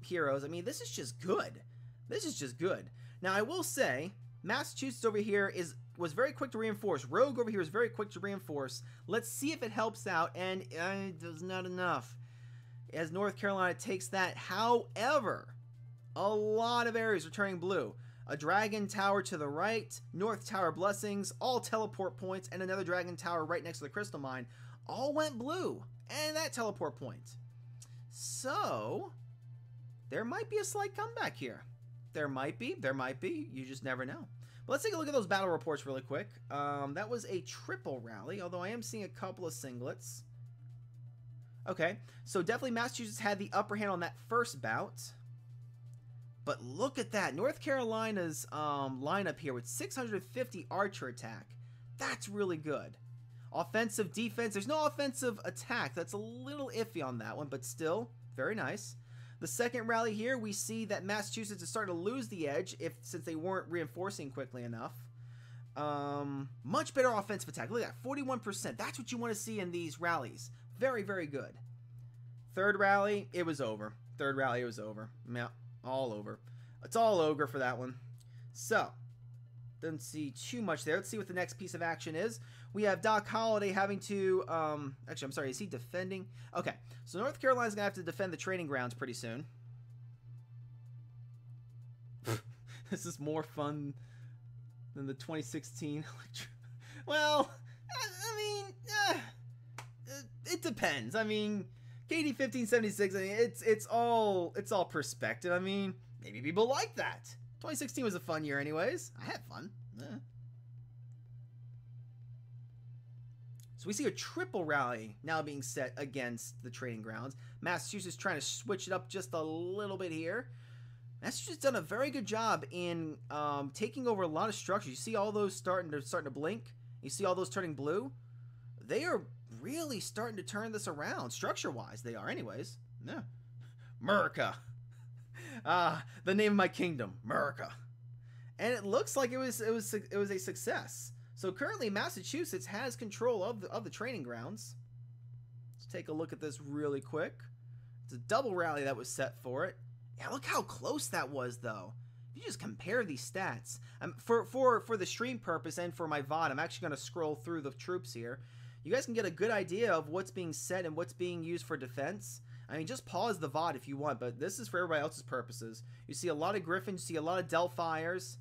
heroes. I mean, this is just good. This is just good. Now, I will say, Massachusetts over here was very quick to reinforce. Rogue over here is very quick to reinforce. Let's see if it helps out, and it does not enough as North Carolina takes that. However, a lot of areas are turning blue. A Dragon Tower to the right, North Tower Blessings, all teleport points, and another Dragon Tower right next to the Crystal Mine. All went blue, and that teleport point. So, there might be a slight comeback here. There might be. There might be. You just never know. But let's take a look at those battle reports really quick. That was a triple rally, although I am seeing a couple of singlets. Okay, so definitely Massachusetts had the upper hand on that first bout. But look at that. North Carolina's lineup here with 650 archer attack. That's really good. Offensive, defense. There's no offensive attack. That's a little iffy on that one, but still very nice. The second rally here, we see that Massachusetts is starting to lose the edge since they weren't reinforcing quickly enough. Much better offensive attack. Look at that, 41%. That's what you want to see in these rallies. Very, very good. Third rally, it was over. Third rally, it was over. Yeah, all over. It's all ogre for that one. So, didn't see too much there. Let's see what the next piece of action is. We have Doc Holliday having to, actually, I'm sorry, is he defending? Okay, so North Carolina's going to have to defend the training grounds pretty soon. This is more fun than the 2016 well, I mean, it depends. I mean, KD 1576, I mean, it's all perspective. I mean, maybe people like that. 2016 was a fun year anyways. I had fun. So we see a triple rally now being set against the training grounds. Massachusetts trying to switch it up just a little bit here. Massachusetts done a very good job in taking over a lot of structures. You see all those starting to blink. You see all those turning blue. They are really starting to turn this around structure-wise. They are, anyways. Yeah, America. The name of my kingdom, America. And it looks like it was a success. So currently, Massachusetts has control of the training grounds. Let's take a look at this really quick. It's a double rally that was set for it. Yeah, look how close that was, though. If you just compare these stats, for the stream purpose and for my VOD, I'm actually going to scroll through the troops here. You guys can get a good idea of what's being set and what's being used for defense. I mean, just pause the VOD if you want, but this is for everybody else's purposes. You see a lot of Griffins, you see a lot of Delphiers,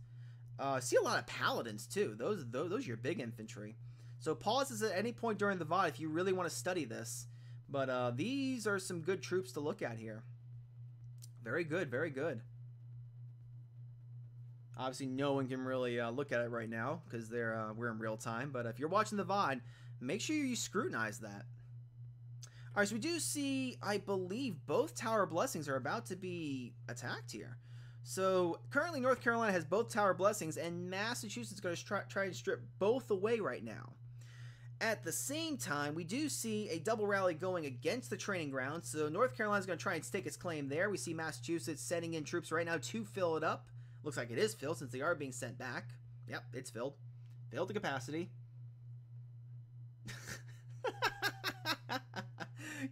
see a lot of Paladins too. Those are your big infantry. So pause this at any point during the VOD if you really want to study this. But these are some good troops to look at here. Very good, very good. Obviously, no one can really look at it right now because we're in real time. But if you're watching the VOD, make sure you scrutinize that. All right, so we do see, I believe, both Tower Blessings are about to be attacked here. So currently, North Carolina has both Tower Blessings, and Massachusetts is going to try and strip both away right now. At the same time, we do see a double rally going against the training ground. So North Carolina is going to try and stake its claim there. We see Massachusetts sending in troops right now to fill it up. Looks like it is filled since they are being sent back. Yep, it's filled. Filled to capacity.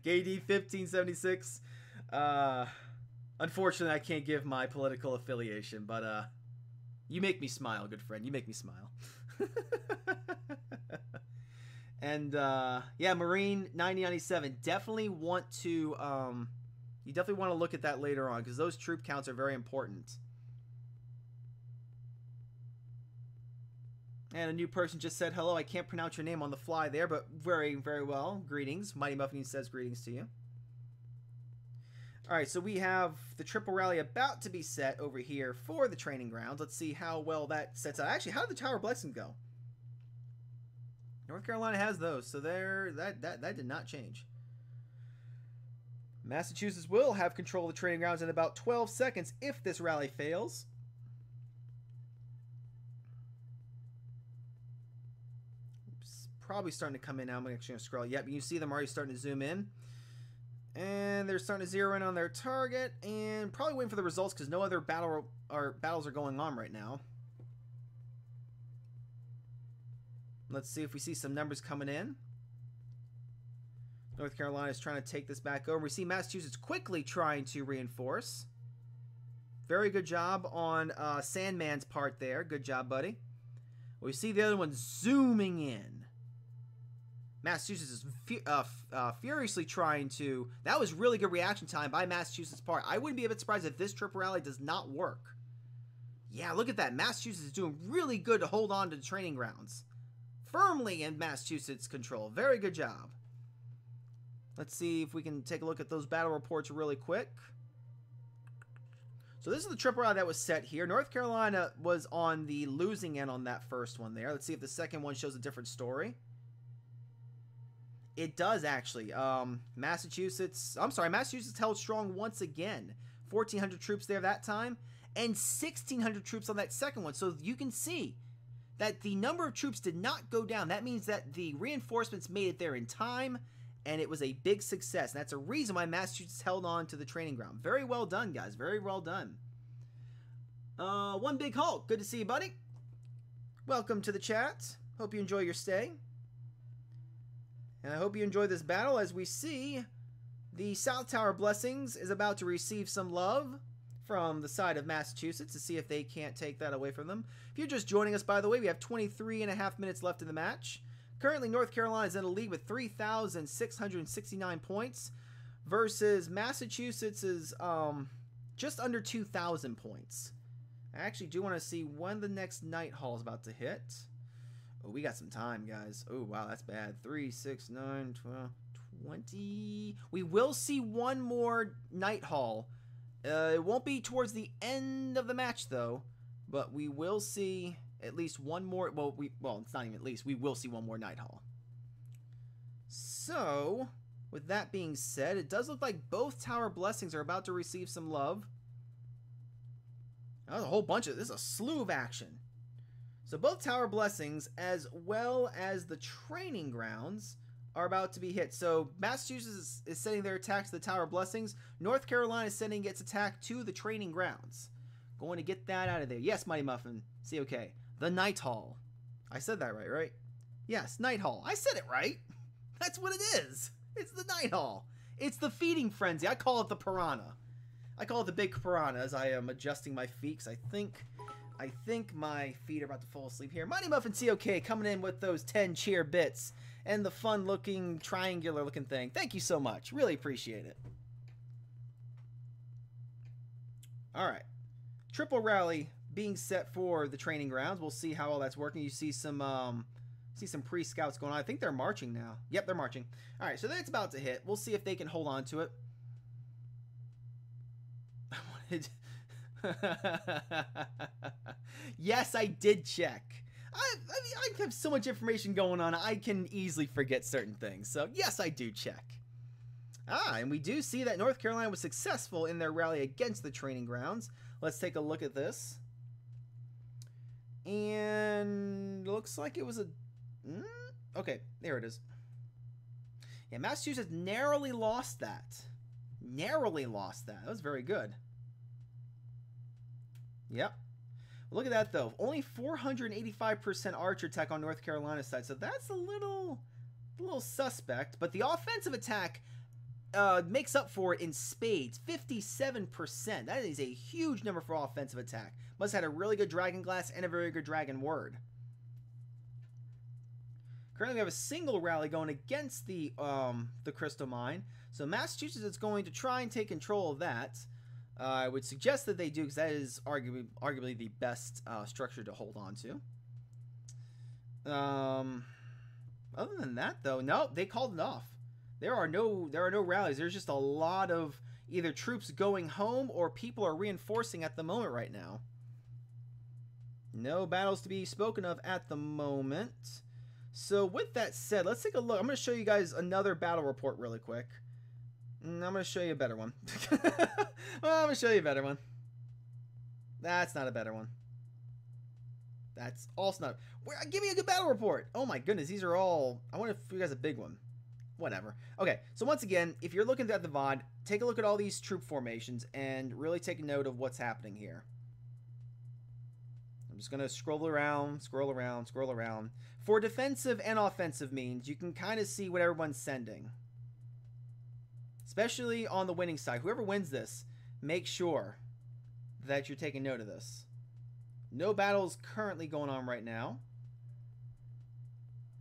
KD 1576. Unfortunately, I can't give my political affiliation, but you make me smile, good friend. You make me smile. And yeah, Marine 9097. Definitely want to you definitely want to look at that later on because those troop counts are very important. And a new person just said hello. I can't pronounce your name on the fly there, but very, very well. Greetings. Mighty Muffin says greetings to you. All right, so we have the triple rally about to be set over here for the training grounds. Let's see how well that sets out. Actually, how did the Tower Blessing go? North Carolina has those, so that did not change. Massachusetts will have control of the training grounds in about 12 seconds if this rally fails. Probably starting to come in now. I'm actually going to scroll. Yep, you see them already starting to zoom in. And they're starting to zero in on their target. And probably waiting for the results because no other battles are going on right now. Let's see if we see some numbers coming in. North Carolina is trying to take this back over. We see Massachusetts quickly trying to reinforce. Very good job on Sandman's part there. Good job, buddy. We see the other one zooming in. Massachusetts is furiously trying to... That was really good reaction time by Massachusetts' part. I wouldn't be a bit surprised if this triple rally does not work. Yeah, look at that. Massachusetts is doing really good to hold on to the training grounds. Firmly in Massachusetts' control. Very good job. Let's see if we can take a look at those battle reports really quick. So this is the triple rally that was set here. North Carolina was on the losing end on that first one there. Let's see if the second one shows a different story. It does, actually. Massachusetts held strong once again. 1,400 troops there that time, and 1,600 troops on that second one. So you can see that the number of troops did not go down. That means that the reinforcements made it there in time, and it was a big success. And that's a reason why Massachusetts held on to the training ground. Very well done, guys. Very well done. One Big Hulk. Good to see you, buddy. Welcome to the chat. Hope you enjoy your stay. And I hope you enjoy this battle. As we see, the South Tower Blessings is about to receive some love from the side of Massachusetts to see if they can't take that away from them. If you're just joining us, by the way, we have 23.5 minutes left in the match. Currently, North Carolina is in a lead with 3,669 points versus Massachusetts is just under 2,000 points. I actually do want to see when the next night hall is about to hit. Oh, we got some time, guys. Oh, wow, that's bad. 3, 6, 9, 12, 20. We will see one more night hall. It won't be towards the end of the match, though. But we will see at least one more. Well, it's not even at least. We will see one more night hall. So, with that being said, it does look like both Tower Blessings are about to receive some love. That was a whole bunch of. This is a slew of action. So both Tower Blessings, as well as the training grounds, are about to be hit. So Massachusetts is sending their attacks to the Tower Blessings. North Carolina is sending its attack to the training grounds. Going to get that out of there. Yes, Mighty Muffin. See, okay. The Night Hall. I said that right? Yes, Night Hall. I said it right. That's what it is. It's the Night Hall. It's the feeding frenzy. I call it the piranha. I call it the big piranha as I am adjusting my feet, 'cause I think my feet are about to fall asleep here. Mighty Muffin COK coming in with those 10 cheer bits and the fun looking triangular looking thing. Thank you so much. Really appreciate it. Alright. Triple rally being set for the training grounds. We'll see how all that's working. You see some pre-scouts going on. I think they're marching now. Yep, they're marching. Alright, so that's about to hit. We'll see if they can hold on to it. I wanted... Yes, I did check. I have so much information going on, I can easily forget certain things. So, yes, I do check. And we do see that North Carolina was successful in their rally against the training grounds. Let's take a look at this. And looks like it was a... okay, there it is. Yeah, Massachusetts narrowly lost that. Narrowly lost that. That was very good. Yep. Look at that, though. Only 485% archer attack on North Carolina's side, so that's a little suspect. But the offensive attack makes up for it in spades. 57%. That is a huge number for offensive attack. Must have had a really good Dragon Glass and a very good Dragon Word. Currently, we have a single rally going against the Crystal Mine. So Massachusetts is going to try and take control of that. I would suggest that they do, because that is arguably the best structure to hold on to. Other than that, though, no, they called it off. There are no rallies. There's just a lot of either troops going home or people are reinforcing at the moment right now. No battles to be spoken of at the moment. So with that said, let's take a look. I'm going to show you guys another battle report really quick. I'm going to show you a better one. Well, I'm going to show you a better one. That's not a better one. That's also not... Give me a good battle report. Oh my goodness, these are all... I wonder if you guys a big one. Whatever. Okay, so once again, if you're looking at the VOD, take a look at all these troop formations and really take note of what's happening here. I'm just going to scroll around. For defensive and offensive means, you can kind of see what everyone's sending. Especially on the winning side. Whoever wins this, make sure that you're taking note of this. No battles currently going on right now.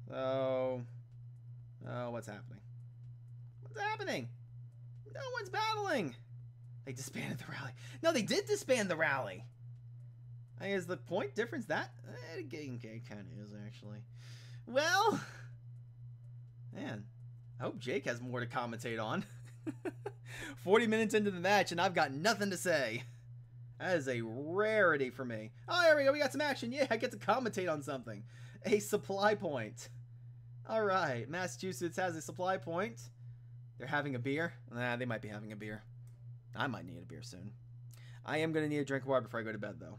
So, what's happening? What's happening? No one's battling. They disbanded the rally. No, they did disband the rally. I guess the point difference that it kind of is actually. Well, man, I hope Jake has more to commentate on. 40 minutes into the match and I've got nothing to say. That is a rarity for me. Oh, there we go. We got some action. Yeah, I get to commentate on something. A supply point. All right. Massachusetts has a supply point. They're having a beer. Nah, they might be having a beer. I might need a beer soon. I am going to need a drink of water before I go to bed, though.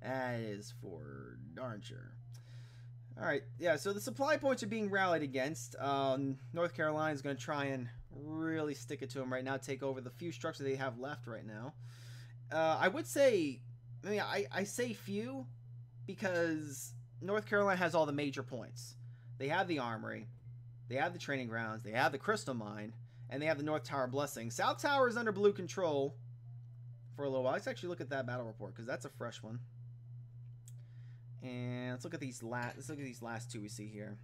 That is for darn sure. All right. Yeah, so the supply points are being rallied against. North Carolina is going to try and really stick it to them right now, take over the few structures they have left right now. I would say, I say few because North Carolina has all the major points. They have the armory, they have the training grounds, they have the crystal mine, and they have the North Tower Blessing. South Tower is under blue control for a little while. Let's actually look at that battle report because that's a fresh one. And let's look at these last two we see here.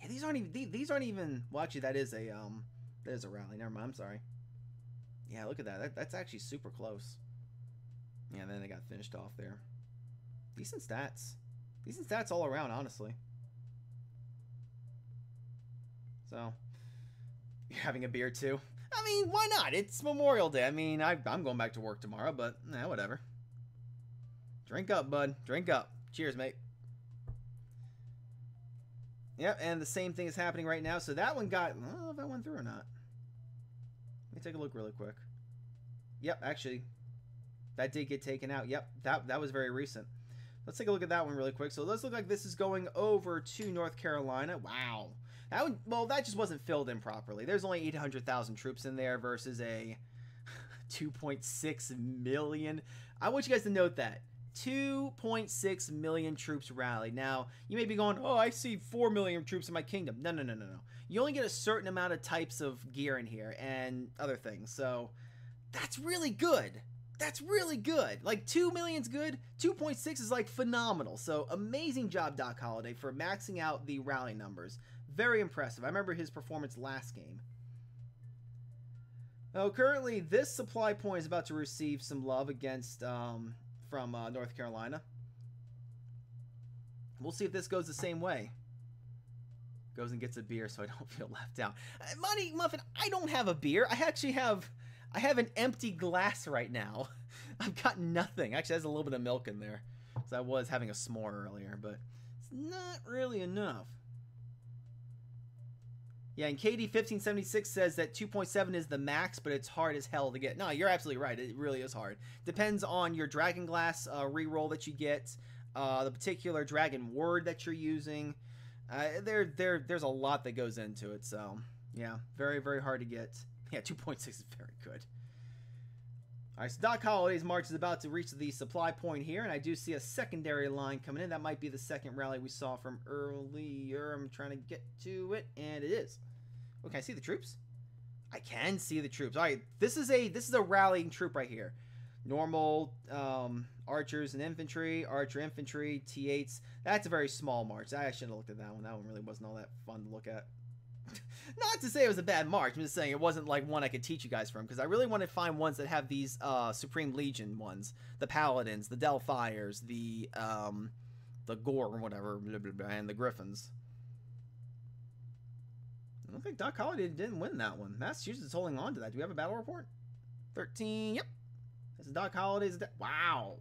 Yeah, these aren't even. Well, actually, that is a rally. Never mind. I'm sorry. Yeah, look at that. That's actually super close. Yeah, and then they got finished off there. Decent stats. Decent stats all around, honestly. So, you're having a beer too? I mean, why not? It's Memorial Day. I mean, I'm going back to work tomorrow, but whatever. Drink up, bud. Drink up. Cheers, mate. Yep, and the same thing is happening right now. So that one got... I don't know if that went through or not. Let me take a look really quick. Yep, actually, that did get taken out. Yep, that was very recent. Let's take a look at that one really quick. So let's look like this is going over to North Carolina. Wow. That just wasn't filled in properly. There's only 800,000 troops in there versus a 2.6 million. I want you guys to note that. 2.6 million troops rallied. Now, you may be going, oh, I see 4 million troops in my kingdom. No. You only get a certain amount of types of gear in here and other things. So, that's really good. That's really good. Like, 2 million's good. 2.6 is, like, phenomenal. So, amazing job, Doc Holliday, for maxing out the rally numbers. Very impressive. I remember his performance last game. Now, currently, this supply point is about to receive some love against... from North Carolina. We'll see if this goes the same way. Goes and gets a beer so I don't feel left out. Money Muffin, I don't have a beer. I actually have an empty glass right now. I've got nothing. Actually, there's a little bit of milk in there. So I was having a s'more earlier, but it's not really enough. Yeah, and KD1576 says that 2.7 is the max, but it's hard as hell to get. No, you're absolutely right. It really is hard. Depends on your Dragon Glass reroll that you get, the particular Dragon Word that you're using. There's a lot that goes into it, so yeah, very, very hard to get. Yeah, 2.6 is very good. All right, so Doc Holliday's march is about to reach the supply point here, and I do see a secondary line coming in. That might be the second rally we saw from earlier. I'm trying to get to it, and it is. Oh, can I see the troops? I can see the troops. All right, this is a rallying troop right here. Normal archers and infantry, archer infantry, T8s. That's a very small march. I shouldn't have looked at that one. That one really wasn't all that fun to look at. Not to say it was a bad march. I'm just saying it wasn't like one I could teach you guys from, because I really want to find ones that have these Supreme Legion ones, the Paladins, the Delphiers, the Gore or whatever, blah, blah, blah, and the Griffins. I don't think Doc Holliday didn't win that one. Massachusetts is holding on to that. Do we have a battle report? 13. Yep. This is Doc Holliday's. Wow.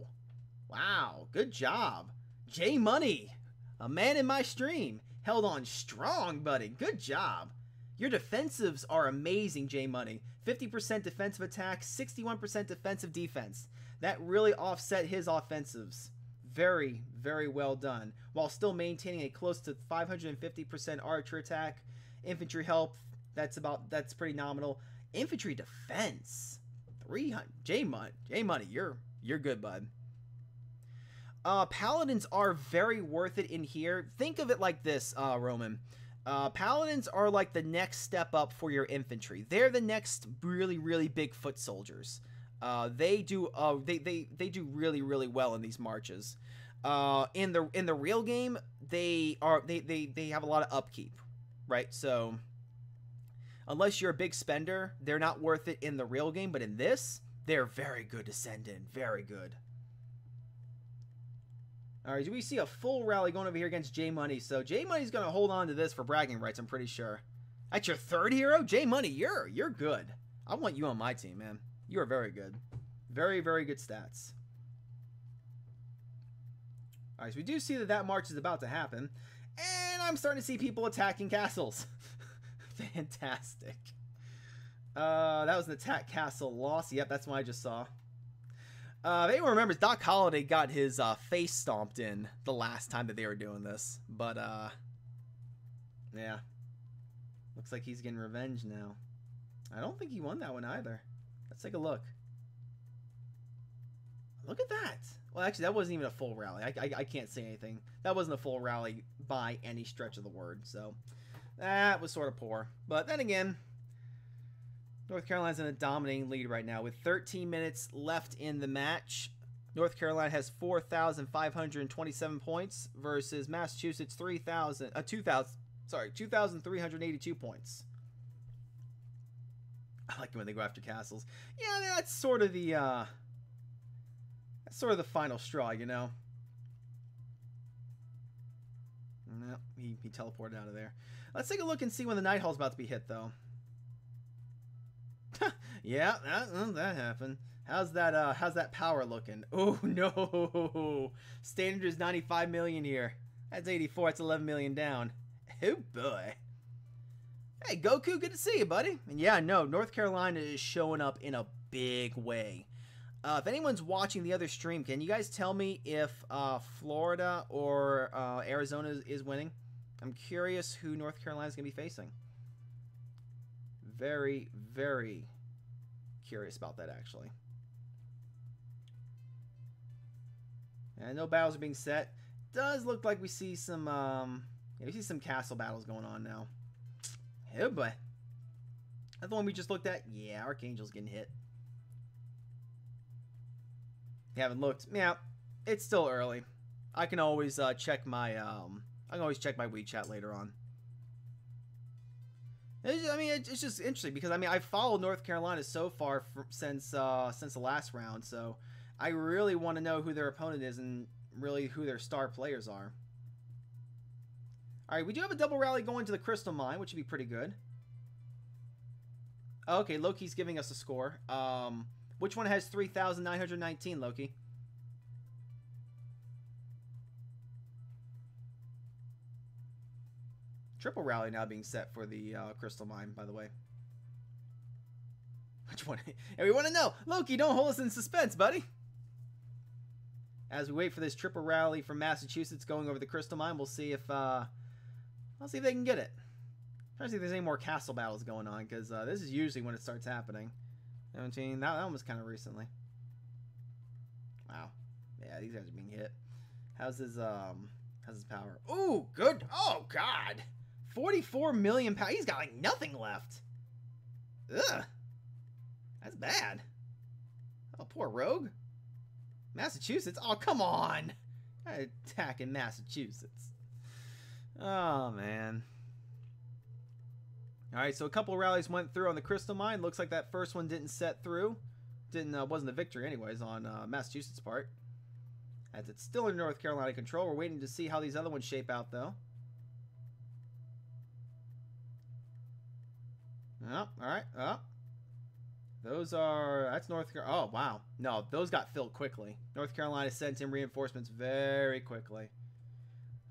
Wow. Good job. J Money, a man in my stream. Held on strong, buddy. Good job. Your defensives are amazing, J Money. 50% defensive attack, 61% defensive defense. That really offset his offensives. Very, very well done. While still maintaining a close to 550% archer attack. Infantry health, that's pretty nominal. Infantry defense, 300. J Money, you're good, bud. Paladins are very worth it in here. Think of it like this, Roman. Paladins are like the next step up for your infantry. They're the next really, really big foot soldiers. They do really, really well in these marches. In the real game, they have a lot of upkeep, right? So unless you're a big spender, they're not worth it in the real game. But in this, they're very good to send in. Very good. All right, do we see a full rally going over here against J Money? So J Money's going to hold on to this for bragging rights, I'm pretty sure. That's your third hero? J Money, you're good. I want you on my team, man. You are very good. Very, very good stats. All right, so we do see that that march is about to happen. And I'm starting to see people attacking castles. Fantastic. That was an attack castle loss. Yep, that's what I just saw. If anyone remembers, Doc Holliday got his face stomped in the last time that they were doing this. But, yeah. Looks like he's getting revenge now. I don't think he won that one either. Let's take a look. Look at that. Well, actually, that wasn't even a full rally. I can't say anything. That wasn't a full rally by any stretch of the word. So, that was sort of poor. But then again, North Carolina's in a dominating lead right now with 13 minutes left in the match. North Carolina has 4,527 points versus Massachusetts 2,382 points. I like it when they go after castles. Yeah, that's sort of the final straw, you know. No, he teleported out of there. Let's take a look and see when the Night Hall's about to be hit, though. Yeah, that happened. How's that power looking? Oh no! Standard is 95 million here. That's 84. That's 11 million down. Oh boy. Hey Goku, good to see you, buddy. And yeah, no, North Carolina is showing up in a big way. If anyone's watching the other stream, can you guys tell me if Florida or Arizona is winning? I'm curious who North Carolina is going to be facing. Very, very curious about that, actually. And no battles are being set. Does look like we see some castle battles going on now. Oh boy. That's the one we just looked at. Yeah, Archangel's getting hit. You haven't looked. Yeah, it's still early. I can always check my WeChat later on. It's just interesting because I've followed North Carolina so far since the last round, so I really want to know who their opponent is and really who their star players are. All right, we do have a double rally going to the Crystal Mine, which would be pretty good. Okay, Loki's giving us a score. Which one has 3,919, Loki? Triple rally now being set for the Crystal Mine, by the way. Which one? And we want to know. Loki, don't hold us in suspense, buddy. As we wait for this triple rally from Massachusetts going over the Crystal Mine, we'll see if they can get it. Trying to see if there's any more castle battles going on, because this is usually when it starts happening. 17. That one was kind of recently. Wow. Yeah, these guys are being hit. How's his power? Ooh, good. Oh God. 44 million power. He's got like nothing left. Ugh. That's bad. Oh, poor rogue. Massachusetts. Oh, come on. Attacking Massachusetts. Oh man. All right, so a couple of rallies went through on the Crystal Mine. Looks like that first one didn't set through. Wasn't a victory anyways on Massachusetts' part. As it's still in North Carolina control. We're waiting to see how these other ones shape out, though. Oh, all right. Oh. That's North Carolina. Oh, wow. No, those got filled quickly. North Carolina sent in reinforcements very quickly.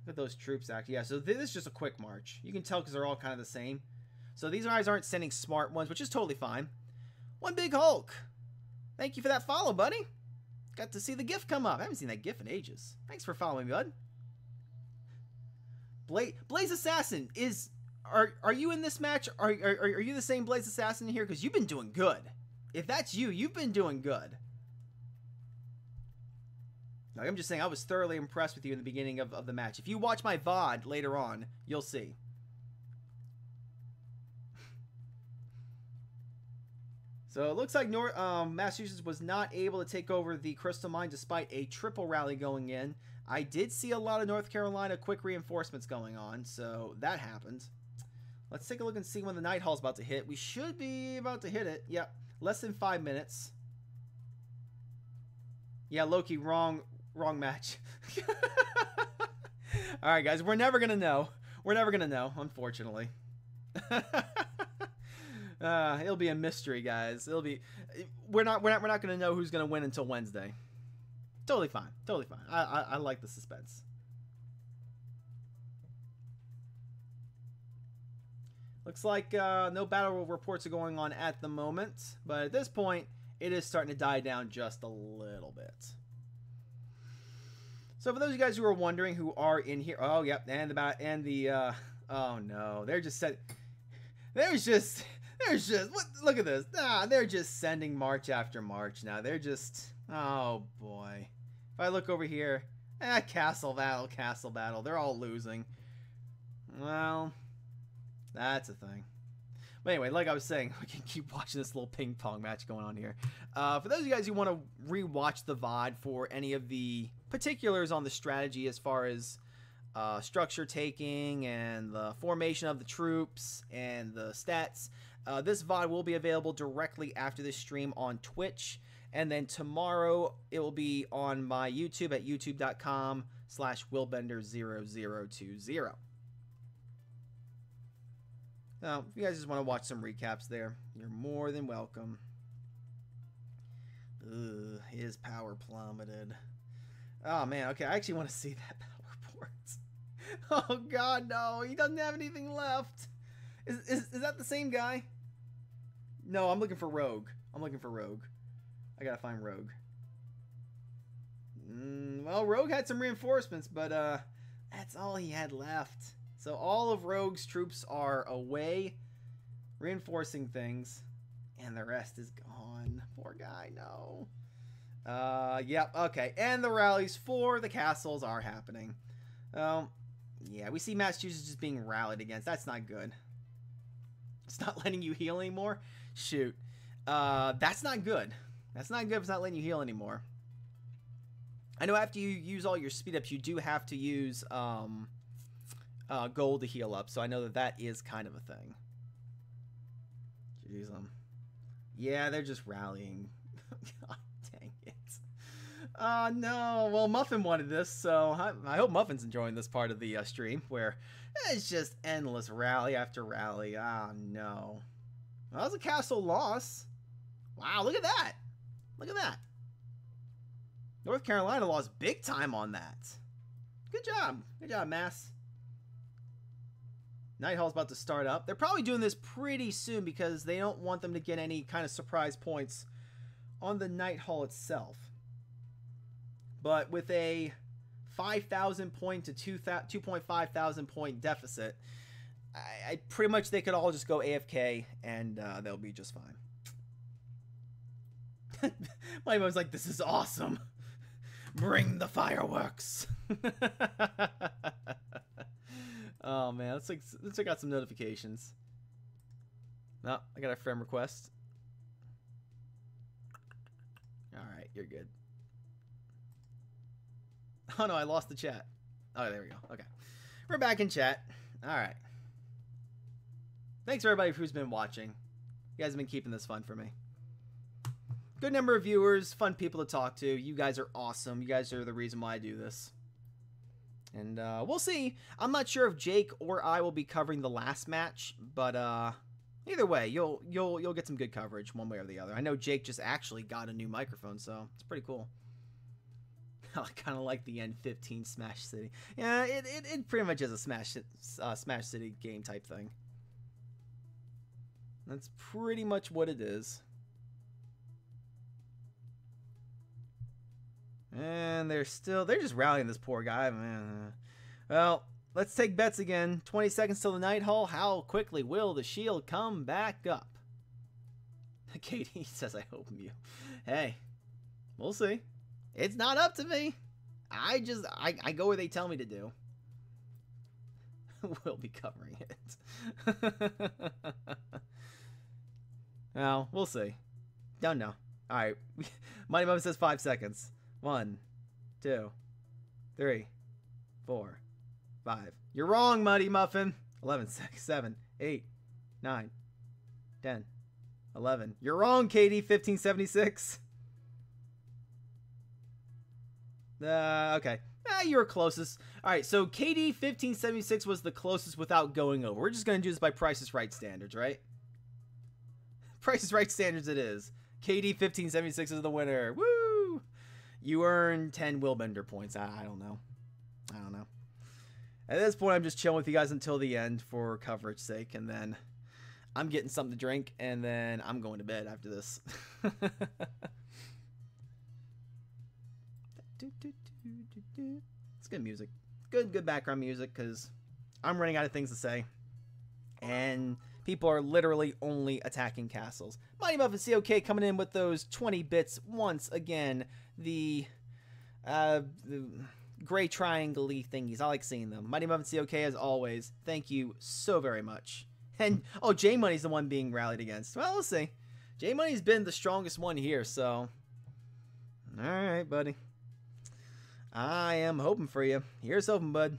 Look at those troops, actually. Yeah, so this is just a quick march. You can tell because they're all kind of the same. So these guys aren't sending smart ones, which is totally fine. One Big Hulk. Thank you for that follow, buddy. Got to see the GIF come up. I haven't seen that GIF in ages. Thanks for following me, bud. Blaze Assassin is... Are you in this match? Are you the same Blaze Assassin here? Because you've been doing good. If that's you, you've been doing good. Like, I'm just saying, I was thoroughly impressed with you in the beginning of the match. If you watch my VOD later on, you'll see. So it looks like Massachusetts was not able to take over the Crystal Mine despite a triple rally going in. I did see a lot of North Carolina quick reinforcements going on, so that happened. Let's take a look and see when the Night Hall's about to hit. We should be about to hit it. Yep, less than 5 minutes. Yeah, Loki, wrong match. All right, guys, we're never going to know. We're never going to know, unfortunately. It'll be a mystery, guys. We're not going to know who's going to win until Wednesday. Totally fine. Totally fine. I like the suspense. Looks like no battle reports are going on at the moment, but at this point, it is starting to die down just a little bit. So for those of you guys who are wondering who are in here, oh yep, oh no, they're just look at this. They're just sending march after march now. They're just, oh boy. If I look over here, castle battle. They're all losing. Well, that's a thing. But anyway, like I was saying, we can keep watching this little ping pong match going on here. For those of you guys who want to rewatch the VOD for any of the particulars on the strategy as far as structure taking and the formation of the troops and the stats, this VOD will be available directly after this stream on Twitch. And then tomorrow it will be on my YouTube at youtube.com/Willbender0020. Now, if you guys just want to watch some recaps there, you're more than welcome. Ugh, his power plummeted. Oh, man. Okay, I actually want to see that battle report. Oh, God, no. He doesn't have anything left. Is that the same guy? No, I'm looking for Rogue. I gotta find Rogue. Well, Rogue had some reinforcements, but that's all he had left. So all of Rogue's troops are away, reinforcing things, and the rest is gone. Poor guy, no. Yep, okay. And the rallies for the castles are happening. Yeah, we see Massachusetts just being rallied against. That's not good. It's not letting you heal anymore? Shoot. That's not good. That's not good if it's not letting you heal anymore. I know after you use all your speed ups, you do have to use gold to heal up, so I know that that is kind of a thing. Jeez, yeah, they're just rallying. God dang it. No. Well, Muffin wanted this, so I hope Muffin's enjoying this part of the stream, where it's just endless rally after rally. Ah, no. Well, that was a castle loss. Wow, look at that. Look at that. North Carolina lost big time on that. Good job. Good job, Mass. Night Hall's about to start up. They're probably doing this pretty soon because they don't want them to get any kind of surprise points on the Night Hall itself. But with a 5,000 point to 2.5 thousand point deficit, I pretty much they could all just go AFK and they'll be just fine. My mom's like, this is awesome. Bring the fireworks. Oh man, let's check out some notifications. No, I got a friend request. Alright, you're good. Oh no, I lost the chat. Oh, there we go. Okay. We're back in chat. Alright. Thanks everybody who's been watching. You guys have been keeping this fun for me. Good number of viewers, fun people to talk to. You guys are awesome. You guys are the reason why I do this. And we'll see. I'm not sure if Jake or I will be covering the last match, but either way, you'll get some good coverage one way or the other. I know Jake just actually got a new microphone, so it's pretty cool. I kind of like the N15 Smash City. Yeah, it pretty much is a Smash City game type thing. That's pretty much what it is. And they're just rallying this poor guy, man. Well, let's take bets again. 20 seconds till the Night Hall. How quickly will the shield come back up? Katie says, I hope you. Hey, we'll see. It's not up to me. I go where they tell me to do. We'll be covering it. Well, we'll see. Don't know. All right. Mighty Mom says 5 seconds. 1, 2, 3, 4, 5. You're wrong, Muddy Muffin. 11, 6, 7, 8, 9, 10, 11. You're wrong, Katie. 1576. Okay. You were closest. All right, so KD 1576 was the closest without going over. We're just going to do this by Price is Right standards, right? Price is Right standards it is. KD 1576 is the winner. Woo! You earn 10 Willbender points. I don't know. I don't know. At this point, I'm just chilling with you guys until the end for coverage sake, and then I'm getting something to drink, and then I'm going to bed after this. It's good music. Good background music, because I'm running out of things to say. And people are literally only attacking castles. Mighty Muffin COK coming in with those 20 bits once again. The gray triangle-y thingies. I like seeing them. Mighty Muffin COK, as always, thank you so very much. And, oh, J-Money's the one being rallied against. Well, we'll see. J-Money's been the strongest one here, so... Alright, buddy. I am hoping for you. Here's hoping, bud.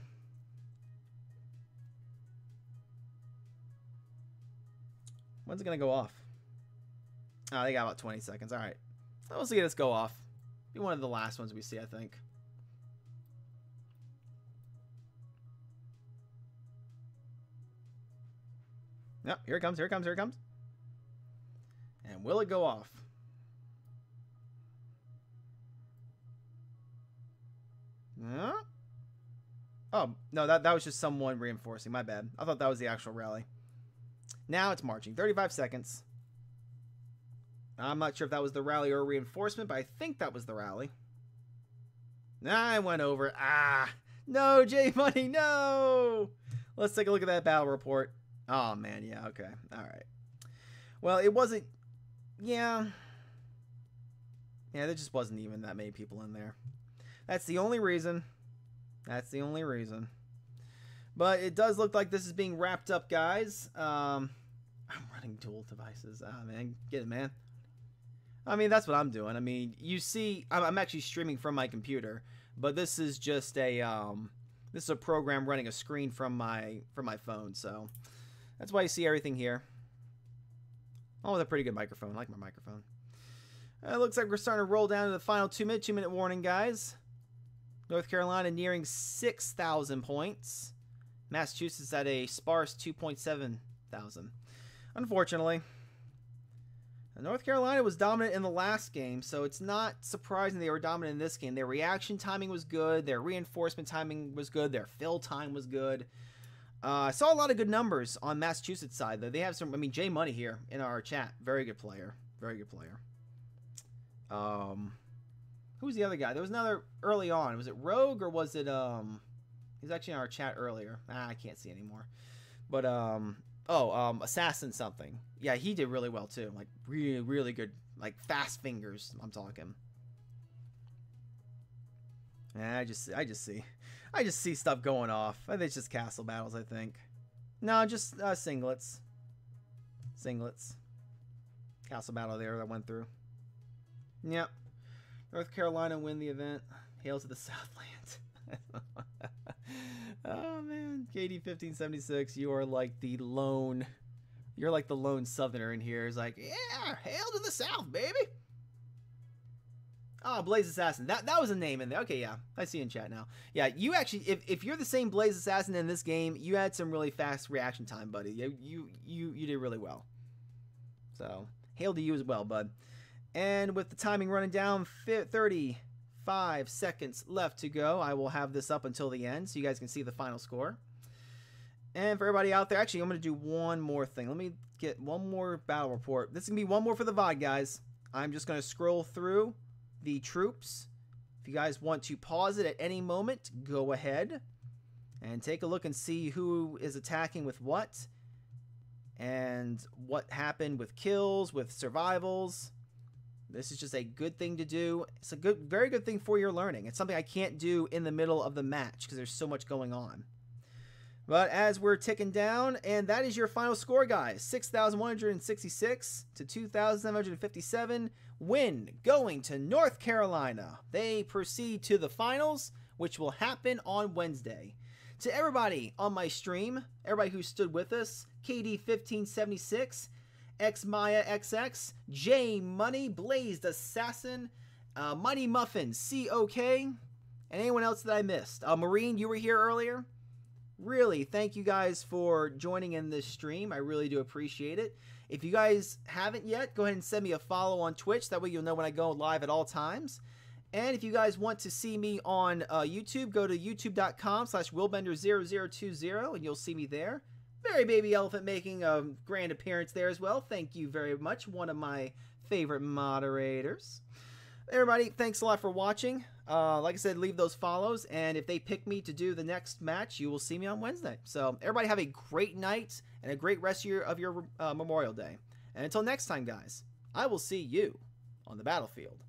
When's it going to go off? Oh, they got about 20 seconds. Alright. Let's see this go off. Be one of the last ones we see, I think. Yep, here it comes, here it comes, here it comes. And will it go off? Huh? Oh, no, that was just someone reinforcing. My bad. I thought that was the actual rally. Now it's marching. 35 seconds. I'm not sure if that was the rally or reinforcement, but I think that was the rally. I went over. Ah! No, J-Money, no! Let's take a look at that battle report. Oh, man, yeah, okay. Alright. Well, it wasn't... Yeah. Yeah, there just wasn't even that many people in there. That's the only reason. That's the only reason. But it does look like this is being wrapped up, guys. I'm running dual devices. Ah, man. Get it, man. I mean, that's what I'm doing. I mean, you see... I'm actually streaming from my computer. But this is just a... this is a program running a screen from my phone, so... That's why you see everything here. Oh, with a pretty good microphone. I like my microphone. It looks like we're starting to roll down to the final 2-minute. 2-minute warning, guys. North Carolina nearing 6,000 points. Massachusetts at a sparse 2.7 thousand. Unfortunately, North Carolina was dominant in the last game, so it's not surprising they were dominant in this game. Their reaction timing was good. Their reinforcement timing was good. Their fill time was good. I saw a lot of good numbers on Massachusetts' side, though. They have some, I mean, J Money here in our chat. Very good player. Very good player. Who's the other guy? There was another early on. Was it Rogue or was it, he was actually in our chat earlier. I can't see anymore. But, Assassin something. Yeah, he did really well, too. Like, really, really good, like, fast fingers, I'm talking. I just see stuff going off. I think it's just castle battles, I think. No, just singlets. Singlets. Castle battle there that went through. Yep. North Carolina win the event. Hail to the Southland. Oh man, KD 1576. You are like the lone. You're like the lone Southerner in here. It's like, yeah, hail to the South, baby. Oh, Blaze Assassin. That was a name in there. Okay, yeah. I see in chat now. Yeah, you actually, if you're the same Blaze Assassin in this game, you had some really fast reaction time, buddy. You did really well. So, hail to you as well, bud. And with the timing running down, 35 seconds left to go. I will have this up until the end so you guys can see the final score. And for everybody out there, actually, I'm going to do one more thing. Let me get one more battle report. This is going to be one more for the VOD, guys. I'm just going to scroll through the troops. If you guys want to pause it at any moment, go ahead and take a look and see who is attacking with what and what happened with kills, with survivals. This is just a good thing to do. It's a very good thing for your learning. It's something I can't do in the middle of the match because there's so much going on. But as we're ticking down, and that is your final score, guys. 6,166 to 2,757. Win going to North Carolina. They proceed to the finals, which will happen on Wednesday. To everybody on my stream, everybody who stood with us, KD 1576, X Maya XX, J Money, Blazed Assassin, Mighty Muffin, COK, and anyone else that I missed. Marine, you were here earlier. really, thank you guys for joining in this stream. I really do appreciate it. If you guys haven't yet, go ahead and send me a follow on Twitch. That way you'll know when I go live at all times. And if you guys want to see me on YouTube, go to youtube.com/Willbender0020 and you'll see me there. Very Baby Elephant making a grand appearance there as well. Thank you very much. One of my favorite moderators. Everybody, thanks a lot for watching. Like I said, leave those follows, and if they pick me to do the next match, you will see me on Wednesday. So everybody have a great night and a great rest of your Memorial Day. And until next time, guys, I will see you on the battlefield.